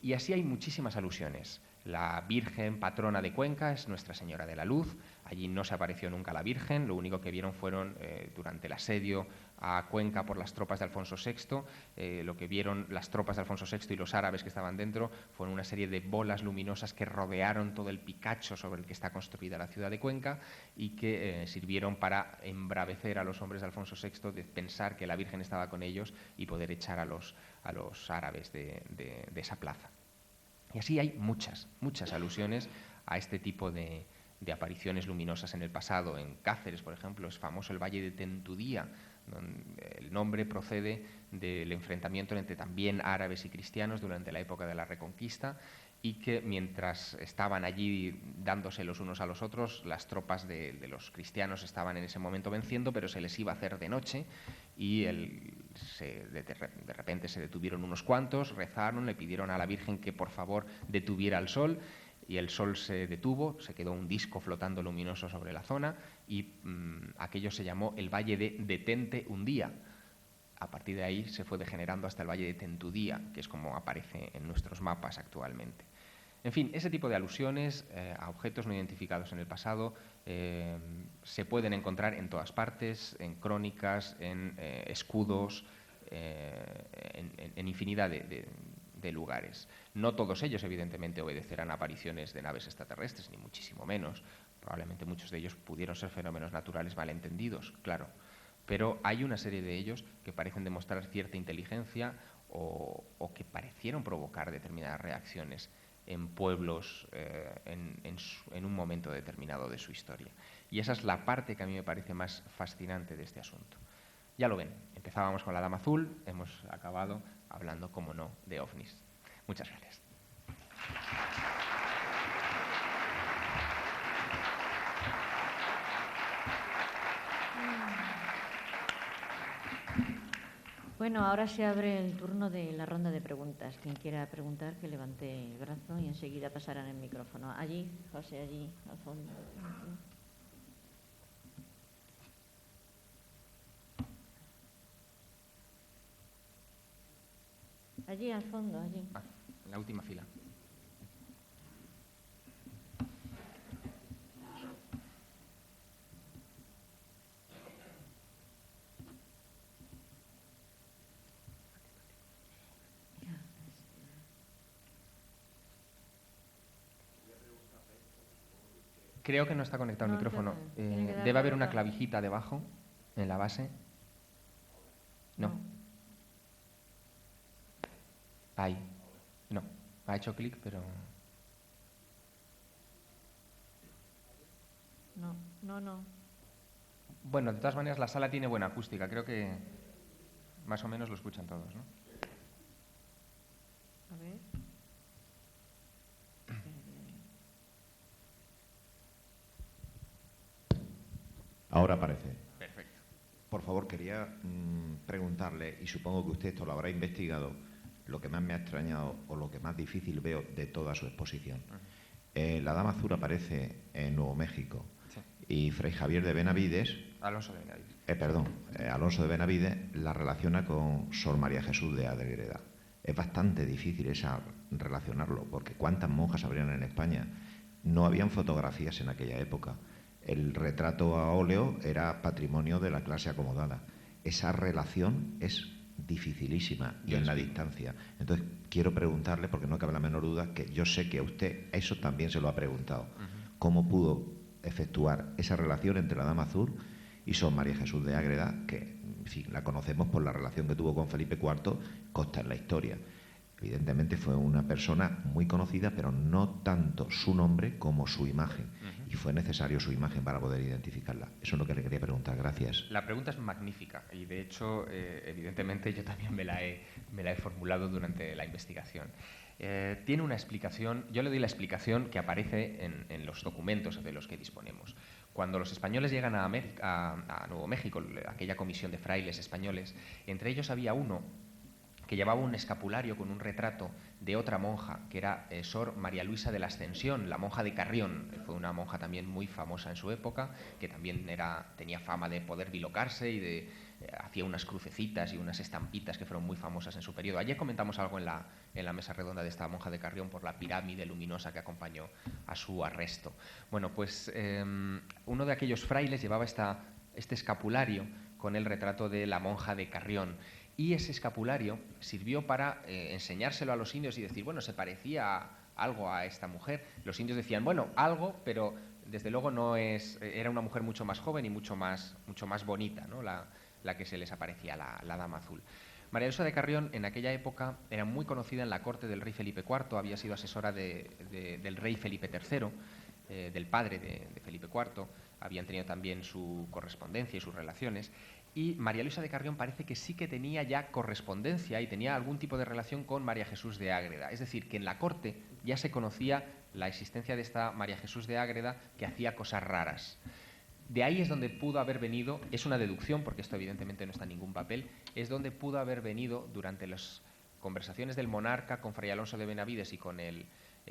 Y así hay muchísimas alusiones. La Virgen patrona de Cuenca es Nuestra Señora de la Luz. Allí no se apareció nunca la Virgen, lo único que vieron fueron, durante el asedio a Cuenca por las tropas de Alfonso VI, lo que vieron las tropas de Alfonso VI y los árabes que estaban dentro fueron una serie de bolas luminosas que rodearon todo el Picacho sobre el que está construida la ciudad de Cuenca y que sirvieron para embravecer a los hombres de Alfonso VI, de pensar que la Virgen estaba con ellos y poder echar a los árabes de esa plaza. Y así hay muchas alusiones a este tipo de apariciones luminosas en el pasado. En Cáceres, por ejemplo, es famoso el Valle de Tentudía. El nombre procede del enfrentamiento entre también árabes y cristianos durante la época de la Reconquista, y que mientras estaban allí dándose los unos a los otros, las tropas de los cristianos estaban en ese momento venciendo, pero se les iba a hacer de noche y de repente se detuvieron unos cuantos, rezaron, le pidieron a la Virgen que por favor detuviera el sol, y el sol se detuvo, se quedó un disco flotando luminoso sobre la zona y aquello se llamó el Valle de Detente un día. A partir de ahí se fue degenerando hasta el Valle de Tentudía, que es como aparece en nuestros mapas actualmente. En fin, ese tipo de alusiones a objetos no identificados en el pasado se pueden encontrar en todas partes, en crónicas, en escudos, en infinidad de lugares. No todos ellos, evidentemente, obedecerán a apariciones de naves extraterrestres, ni muchísimo menos. Probablemente muchos de ellos pudieron ser fenómenos naturales malentendidos, claro. Pero hay una serie de ellos que parecen demostrar cierta inteligencia o que parecieron provocar determinadas reacciones en pueblos en un momento determinado de su historia. Y esa es la parte que a mí me parece más fascinante de este asunto. Ya lo ven, empezábamos con la Dama Azul, hemos acabado hablando, como no, de ovnis. Muchas gracias.
Bueno, ahora se abre el turno de la ronda de preguntas. Quien quiera preguntar, que levante el brazo y enseguida pasarán el micrófono. Allí, José, allí, al fondo. Allí, al fondo, allí.
En la última fila. Creo que no está conectado el micrófono. Debe haber una clavijita debajo, en la base. No. Ahí. No. Ha hecho clic, pero...
No.
Bueno, de todas maneras, la sala tiene buena acústica. Creo que más o menos lo escuchan todos, ¿no?
A ver.
Ahora aparece.
Perfecto.
Por favor, quería preguntarle, y supongo que usted esto lo habrá investigado, lo que más me ha extrañado o lo que más difícil veo de toda su exposición. La Dama Azul aparece en Nuevo México, sí, y Fray Javier de Benavides,
Alonso de Benavides,
Alonso de Benavides la relaciona con Sor María Jesús de Ágreda. Es bastante difícil relacionarlo, porque ¿cuántas monjas habrían en España? No habían fotografías en aquella época. El retrato a óleo era patrimonio de la clase acomodada. Esa relación es dificilísima y en la distancia. Entonces, quiero preguntarle, porque no cabe la menor duda, que yo sé que a usted eso también se lo ha preguntado. ¿Cómo pudo efectuar esa relación entre la Dama Azul y Sor María Jesús de Ágreda, que en fin, la conocemos por la relación que tuvo con Felipe IV, consta en la historia. Evidentemente fue una persona muy conocida, pero no tanto su nombre como su imagen. Y fue necesario su imagen para poder identificarla. Eso es lo que le quería preguntar. Gracias.
La pregunta es magnífica y, de hecho, evidentemente yo también me la he formulado durante la investigación. Tiene una explicación, yo le doy la explicación que aparece en los documentos de los que disponemos. Cuando los españoles llegan a Nuevo México, aquella comisión de frailes españoles, entre ellos había uno que llevaba un escapulario con un retrato de otra monja, que era Sor María Luisa de la Ascensión, la monja de Carrión. Fue una monja también muy famosa en su época, que también tenía fama de poder bilocarse y hacía unas crucecitas y unas estampitas que fueron muy famosas en su periodo. Ayer comentamos algo en la mesa redonda de esta monja de Carrión por la pirámide luminosa que acompañó a su arresto. Bueno, pues uno de aquellos frailes llevaba este escapulario con el retrato de la monja de Carrión. Y ese escapulario sirvió para enseñárselo a los indios y decir, bueno, se parecía algo a esta mujer. Los indios decían, bueno, algo, pero desde luego no era una mujer mucho más joven y mucho más bonita, ¿no? la que se les aparecía, la dama azul. María Luisa de Carrión en aquella época era muy conocida en la corte del rey Felipe IV, había sido asesora del rey Felipe III, del padre de Felipe IV, habían tenido también su correspondencia y sus relaciones. Y María Luisa de Carrión parece que sí que tenía ya correspondencia y tenía algún tipo de relación con María Jesús de Ágreda. Es decir, que en la corte ya se conocía la existencia de esta María Jesús de Ágreda que hacía cosas raras. De ahí es donde pudo haber venido, es una deducción, porque esto evidentemente no está en ningún papel, es donde pudo haber venido durante las conversaciones del monarca con Fray Alonso de Benavides y con el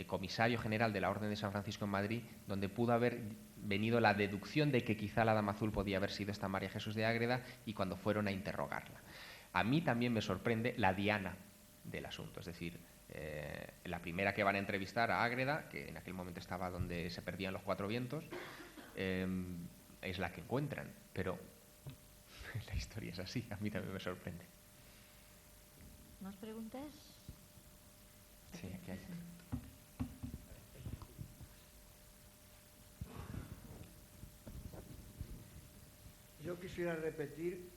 comisario general de la Orden de San Francisco en Madrid, donde pudo haber venido la deducción de que quizá la dama azul podía haber sido esta María Jesús de Ágreda, y cuando fueron a interrogarla. A mí también me sorprende la diana del asunto, es decir, la primera que van a entrevistar a Ágreda, que en aquel momento estaba donde se perdían los cuatro vientos, es la que encuentran, pero la historia es así, a mí también me sorprende.
¿Más preguntas?
Sí, aquí hay.
Yo quisiera repetir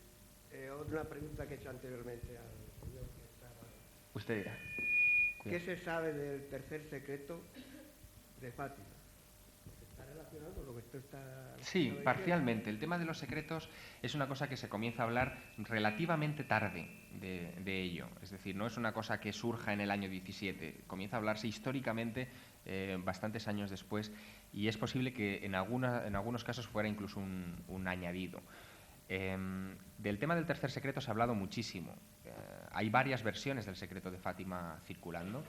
una pregunta que he hecho anteriormente al señor que estaba.
Usted dirá.
¿Qué se sabe del tercer secreto de Fátima? ¿Está relacionado con lo que esto está...?
Sí, parcialmente. El tema de los secretos es una cosa que se comienza a hablar relativamente tarde de ello. Es decir, no es una cosa que surja en el año 17. Comienza a hablarse históricamente bastantes años después, y es posible que en algunos casos fuera incluso un añadido. Del tema del tercer secreto se ha hablado muchísimo. Hay varias versiones del secreto de Fátima circulando,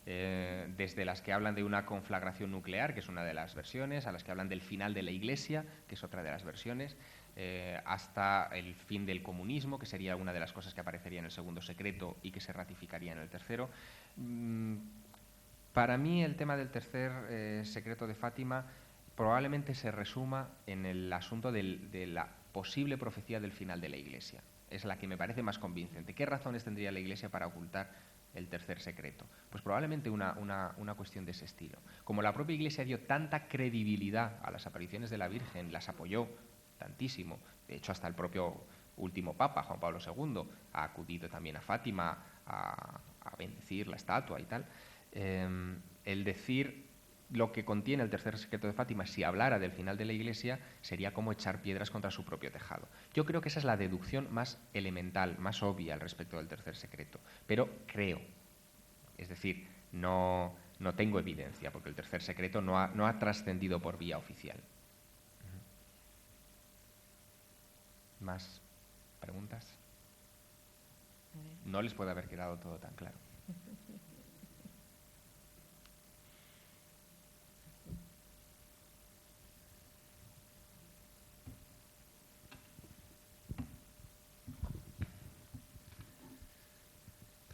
desde las que hablan de una conflagración nuclear, que es una de las versiones, a las que hablan del final de la Iglesia, que es otra de las versiones, hasta el fin del comunismo, que sería una de las cosas que aparecería en el segundo secreto y que se ratificaría en el tercero. Para mí el tema del tercer secreto de Fátima probablemente se resuma en el asunto de la posible profecía del final de la Iglesia. Es la que me parece más convincente. ¿Qué razones tendría la Iglesia para ocultar el tercer secreto? Pues probablemente una cuestión de ese estilo. Como la propia Iglesia dio tanta credibilidad a las apariciones de la Virgen, las apoyó tantísimo, de hecho hasta el propio último Papa, Juan Pablo II, ha acudido también a Fátima a bendecir la estatua y tal, el decir lo que contiene el tercer secreto de Fátima, si hablara del final de la Iglesia, sería como echar piedras contra su propio tejado. Yo creo que esa es la deducción más elemental, más obvia al respecto del tercer secreto, pero creo, es decir, no tengo evidencia, porque el tercer secreto no ha trascendido por vía oficial. ¿Más preguntas? No les puede haber quedado todo tan claro.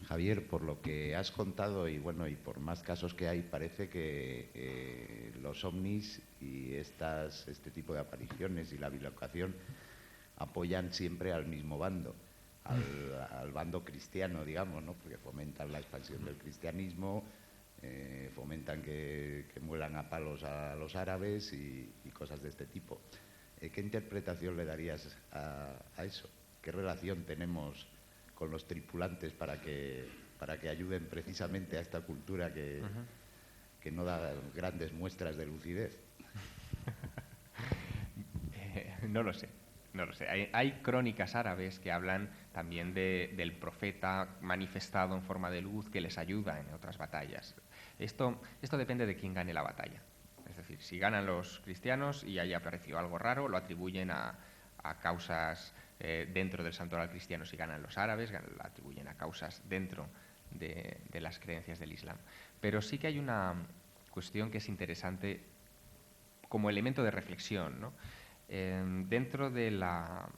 Javier, por lo que has contado y bueno, y por más casos que hay, parece que los ovnis y este tipo de apariciones y la bilocación apoyan siempre al mismo bando, al bando cristiano, digamos, ¿no? Porque fomentan la expansión del cristianismo, fomentan que muelan a palos a los árabes y cosas de este tipo. ¿Qué interpretación le darías a eso? qué relación tenemos con los tripulantes para que ayuden precisamente a esta cultura que no da grandes muestras de lucidez.
No lo sé. Hay crónicas árabes que hablan también del profeta manifestado en forma de luz que les ayuda en otras batallas. Esto depende de quién gane la batalla. Es decir, si ganan los cristianos y haya aparecido algo raro, lo atribuyen a causas dentro del santoral cristiano. Si ganan los árabes, lo atribuyen a causas dentro de las creencias del Islam. Pero sí que hay una cuestión que es interesante como elemento de reflexión, ¿no? Dentro de la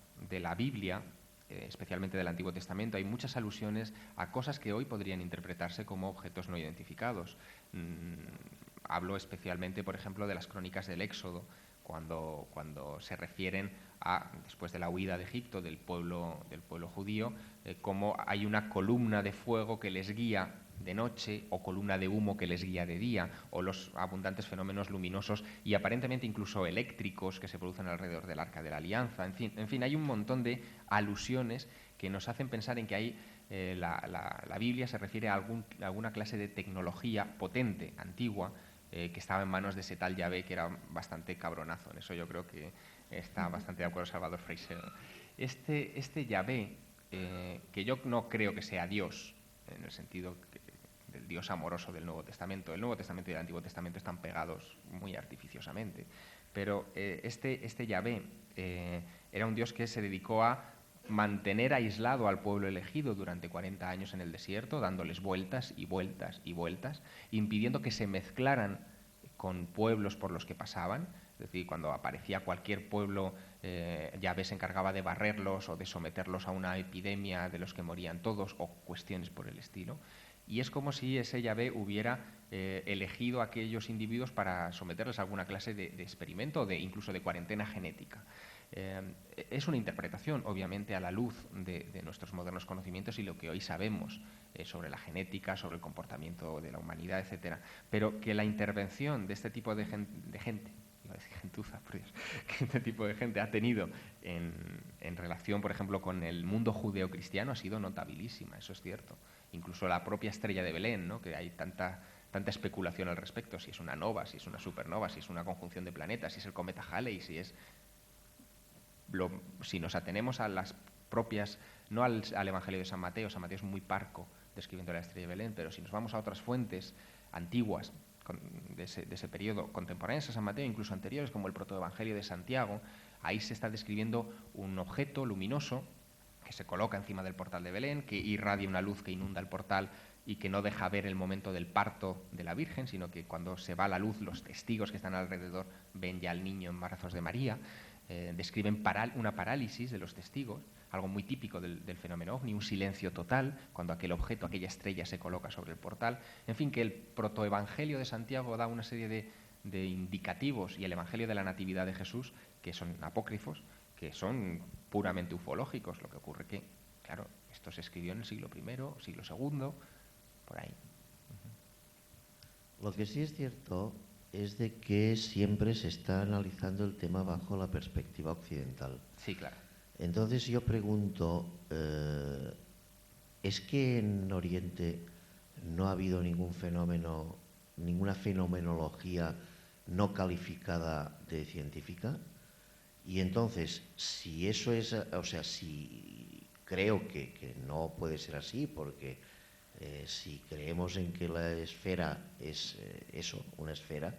Biblia, especialmente del Antiguo Testamento, hay muchas alusiones a cosas que hoy podrían interpretarse como objetos no identificados. Hablo especialmente, por ejemplo, de las crónicas del Éxodo, cuando se refieren a, después de la huida de Egipto del pueblo judío, cómo hay una columna de fuego que les guía de noche o columna de humo que les guía de día, o los abundantes fenómenos luminosos y aparentemente incluso eléctricos que se producen alrededor del Arca de la Alianza. En fin, hay un montón de alusiones que nos hacen pensar en que la Biblia se refiere a alguna clase de tecnología potente, antigua, que estaba en manos de ese tal Yahvé que era bastante cabronazo. En eso yo creo que está bastante de acuerdo Salvador Freixet. Este Yahvé, que yo no creo que sea Dios, en el sentido del Dios amoroso del Nuevo Testamento. El Nuevo Testamento y el Antiguo Testamento están pegados muy artificiosamente, pero este Yahvé era un Dios que se dedicó a mantener aislado al pueblo elegido durante 40 años en el desierto, dándoles vueltas y vueltas y vueltas, impidiendo que se mezclaran con pueblos por los que pasaban. Es decir, cuando aparecía cualquier pueblo, Yahvé se encargaba de barrerlos o de someterlos a una epidemia de los que morían todos o cuestiones por el estilo. Y es como si ese Yahvé hubiera elegido a aquellos individuos para someterles a alguna clase de experimento o incluso de cuarentena genética. Es una interpretación, obviamente, a la luz de nuestros modernos conocimientos y lo que hoy sabemos sobre la genética, sobre el comportamiento de la humanidad, etcétera. Pero que la intervención de este tipo de gente gentuza, por Dios, que este tipo de gente ha tenido en relación, por ejemplo, con el mundo judeocristiano ha sido notabilísima, eso es cierto. Incluso la propia estrella de Belén, ¿no? Que hay tanta especulación al respecto, si es una nova, si es una supernova, si es una conjunción de planetas, si es el cometa Halley, si nos atenemos a las propias, no al Evangelio de San Mateo es muy parco describiendo la estrella de Belén, pero si nos vamos a otras fuentes antiguas de ese periodo, contemporáneas a San Mateo, incluso anteriores, como el protoevangelio de Santiago, ahí se está describiendo un objeto luminoso que se coloca encima del portal de Belén, que irradia una luz que inunda el portal y que no deja ver el momento del parto de la Virgen, sino que cuando se va la luz, los testigos que están alrededor ven ya al niño en brazos de María. Describen una parálisis de los testigos, algo muy típico del fenómeno ovni, un silencio total cuando aquel objeto, aquella estrella se coloca sobre el portal. En fin, que el protoevangelio de Santiago da una serie de indicativos y el evangelio de la Natividad de Jesús, que son apócrifos, que son puramente ufológicos. Lo que ocurre que, claro, esto se escribió en el siglo I, siglo II, por ahí.
Lo que sí es cierto es de que siempre se está analizando el tema bajo la perspectiva occidental.
Sí, claro.
Entonces yo pregunto, ¿es que en Oriente no ha habido ningún fenómeno, ninguna fenomenología no calificada de científica? Y entonces, si eso es, o sea, si creo que no puede ser así, porque si creemos en que la esfera es eso, una esfera,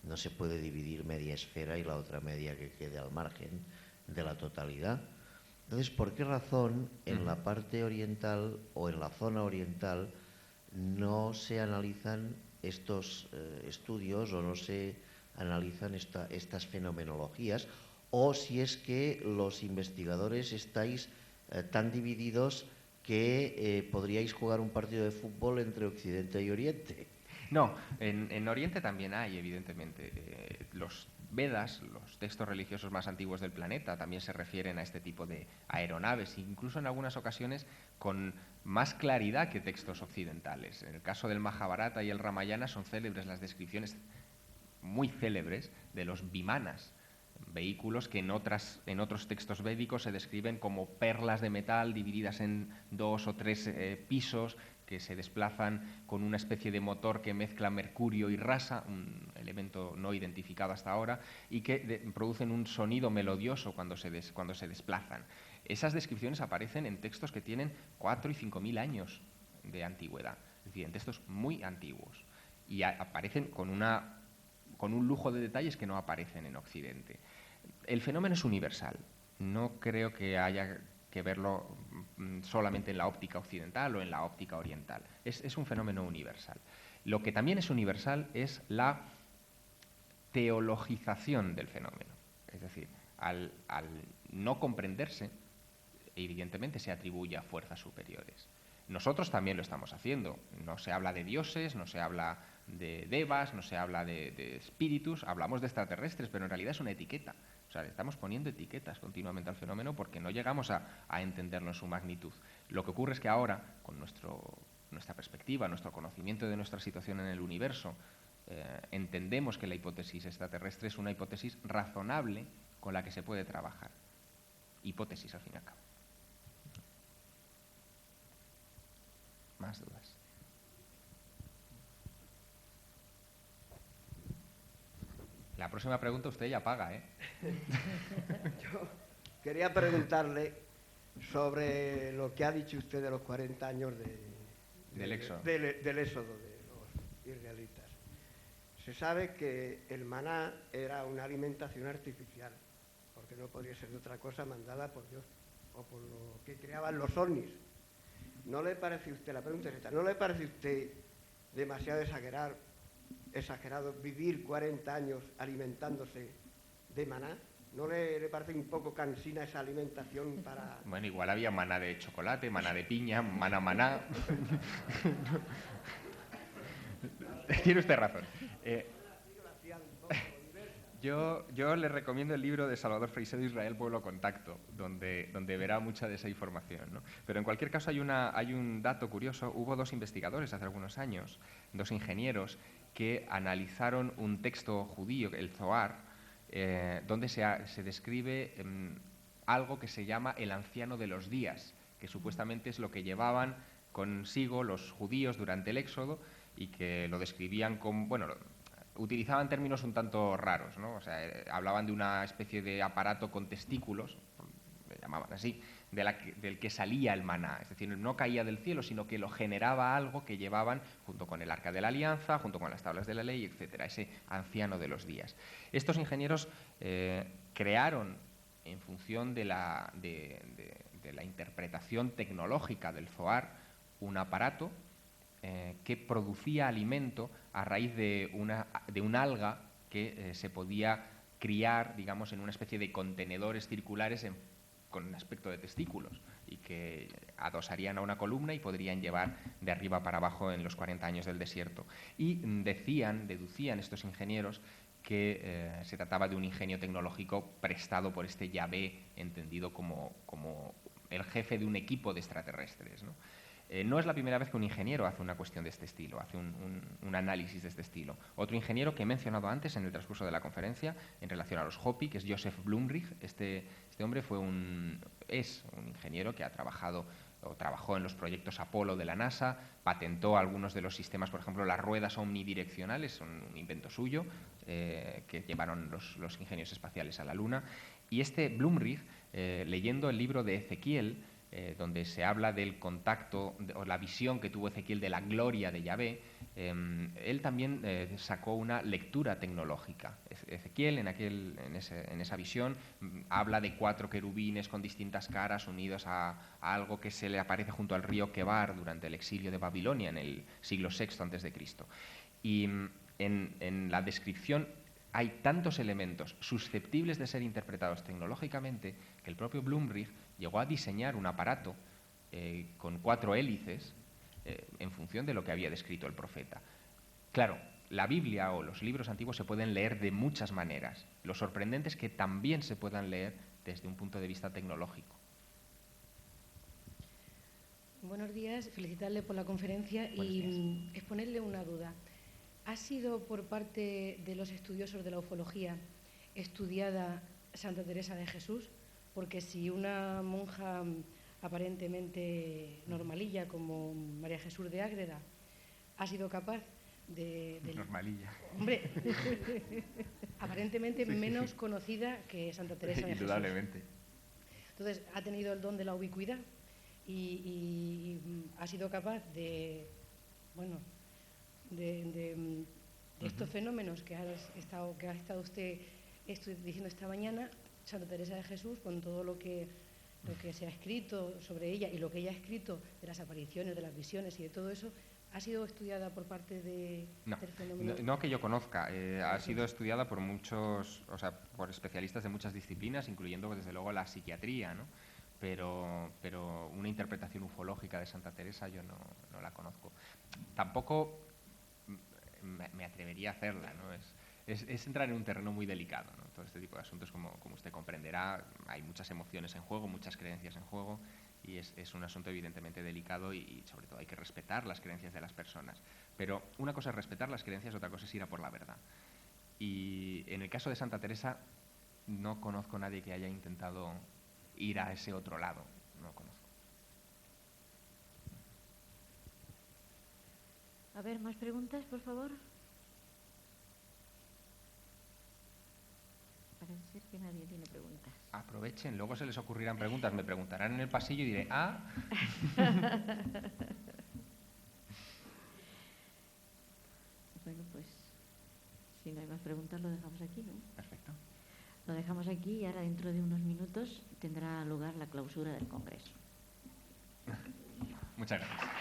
no se puede dividir media esfera y la otra media que quede al margen de la totalidad. Entonces, ¿por qué razón en la parte oriental o en la zona oriental no se analizan estos estudios o no se analizan estas fenomenologías? O si es que los investigadores estáis tan divididos que podríais jugar un partido de fútbol entre Occidente y Oriente.
No, en Oriente también hay, evidentemente. Los Vedas, los textos religiosos más antiguos del planeta, también se refieren a este tipo de aeronaves, incluso en algunas ocasiones con más claridad que textos occidentales. En el caso del Mahabharata y el Ramayana son célebres las descripciones muy célebres de los vimanas, vehículos que en otros textos védicos se describen como perlas de metal divididas en 2 o 3 pisos, que se desplazan con una especie de motor que mezcla mercurio y rasa, un elemento no identificado hasta ahora, y que producen un sonido melodioso cuando se desplazan. Esas descripciones aparecen en textos que tienen 4 y 5.000 años de antigüedad, es decir, en textos muy antiguos, y aparecen con un lujo de detalles que no aparecen en Occidente. El fenómeno es universal, no creo que haya que verlo solamente en la óptica occidental o en la óptica oriental. Es un fenómeno universal. Lo que también es universal es la teologización del fenómeno. Es decir, al no comprenderse, evidentemente se atribuye a fuerzas superiores. Nosotros también lo estamos haciendo. No se habla de dioses, no se habla de devas, no se habla de espíritus, hablamos de extraterrestres, pero en realidad es una etiqueta. O sea, le estamos poniendo etiquetas continuamente al fenómeno porque no llegamos a entenderlo en su magnitud. Lo que ocurre es que ahora, con nuestra perspectiva, nuestro conocimiento de nuestra situación en el universo, entendemos que la hipótesis extraterrestre es una hipótesis razonable con la que se puede trabajar. Hipótesis, al fin y al cabo. Más dudas. La próxima pregunta usted ya paga, ¿eh?
Yo quería preguntarle sobre lo que ha dicho usted de los 40 años
del éxodo.
Del éxodo de los israelitas. Se sabe que el maná era una alimentación artificial, porque no podría ser de otra cosa mandada por Dios o por lo que creaban los ovnis. ¿No le parece a usted, la pregunta es esta, ¿no le parece a usted demasiado exagerado vivir 40 años alimentándose de maná? ¿No le parece un poco cansina esa alimentación para...?
Bueno, igual había maná de chocolate, maná de piña, maná. Tiene usted razón. Yo le recomiendo el libro de Salvador Freixedo, Israel, Pueblo Contacto, donde verá mucha de esa información, ¿no? Pero en cualquier caso hay un dato curioso. Hubo 2 investigadores hace algunos años, 2 ingenieros, que analizaron un texto judío, el Zohar, donde se describe algo que se llama el anciano de los días, que supuestamente es lo que llevaban consigo los judíos durante el éxodo y que lo describían como, bueno, utilizaban términos un tanto raros, ¿no? O sea, hablaban de una especie de aparato con testículos, le llamaban así, del que salía el maná, es decir, no caía del cielo, sino que lo generaba algo que llevaban junto con el Arca de la Alianza, junto con las tablas de la ley, etcétera, ese anciano de los días. Estos ingenieros crearon, en función de la interpretación tecnológica del Zohar, un aparato que producía alimento a raíz de un alga que se podía criar, digamos, en una especie de contenedores circulares con aspecto de testículos y que adosarían a una columna y podrían llevar de arriba para abajo en los 40 años del desierto. Y deducían estos ingenieros que se trataba de un ingenio tecnológico prestado por este Yahvé, entendido como el jefe de un equipo de extraterrestres, ¿no? No es la primera vez que un ingeniero hace una cuestión de este estilo, hace un análisis de este estilo. Otro ingeniero que he mencionado antes en el transcurso de la conferencia, en relación a los Hopi, que es Joseph Blumrich. Este hombre es un ingeniero que trabajó en los proyectos Apolo de la NASA, patentó algunos de los sistemas, por ejemplo, las ruedas omnidireccionales, son un invento suyo, que llevaron los ingenios espaciales a la Luna. Y este Blumrich, leyendo el libro de Ezequiel, donde se habla del contacto o la visión que tuvo Ezequiel de la gloria de Yahvé, él también sacó una lectura tecnológica. Ezequiel en esa visión habla de 4 querubines con distintas caras unidos a algo que se le aparece junto al río Quebar durante el exilio de Babilonia en el siglo VI a.C. Y en la descripción hay tantos elementos susceptibles de ser interpretados tecnológicamente que el propio Blumrich llegó a diseñar un aparato con 4 hélices en función de lo que había descrito el profeta. Claro, la Biblia o los libros antiguos se pueden leer de muchas maneras. Lo sorprendente es que también se puedan leer desde un punto de vista tecnológico.
Buenos días, felicitarle por la conferencia y exponerle una duda. ¿Ha sido por parte de los estudiosos de la ufología estudiada Santa Teresa de Jesús, porque si una monja aparentemente normalilla como María Jesús de Ágreda ha sido capaz de
Normalilla.
Hombre, aparentemente menos conocida que Santa Teresa de Jesús.
Indudablemente.
Entonces, ha tenido el don de la ubicuidad y ha sido capaz de, bueno, de estos fenómenos que ha estado usted diciendo esta mañana, Santa Teresa de Jesús, con todo lo que se ha escrito sobre ella y lo que ella ha escrito de las apariciones, de las visiones y de todo eso, ¿ha sido estudiada por parte del fenómeno?
No que yo conozca. Ha sido estudiada por muchos, o sea, por especialistas de muchas disciplinas, incluyendo desde luego la psiquiatría, ¿no? Pero una interpretación ufológica de Santa Teresa yo no la conozco. Tampoco me atrevería a hacerla, ¿no? Es entrar en un terreno muy delicado, ¿no? Todo este tipo de asuntos, como usted comprenderá, hay muchas emociones en juego, muchas creencias en juego, y es un asunto evidentemente delicado y sobre todo hay que respetar las creencias de las personas. Pero una cosa es respetar las creencias, otra cosa es ir a por la verdad. Y en el caso de Santa Teresa no conozco a nadie que haya intentado ir a ese otro lado, no conozco.
A ver, ¿más preguntas, por favor? Parece ser que nadie tiene preguntas.
Aprovechen, luego se les ocurrirán preguntas, me preguntarán en el pasillo y diré, ¡ah!
Bueno, pues si no hay más preguntas lo dejamos aquí, ¿no?
Perfecto.
Lo dejamos aquí y ahora dentro de unos minutos tendrá lugar la clausura del Congreso.
Muchas gracias.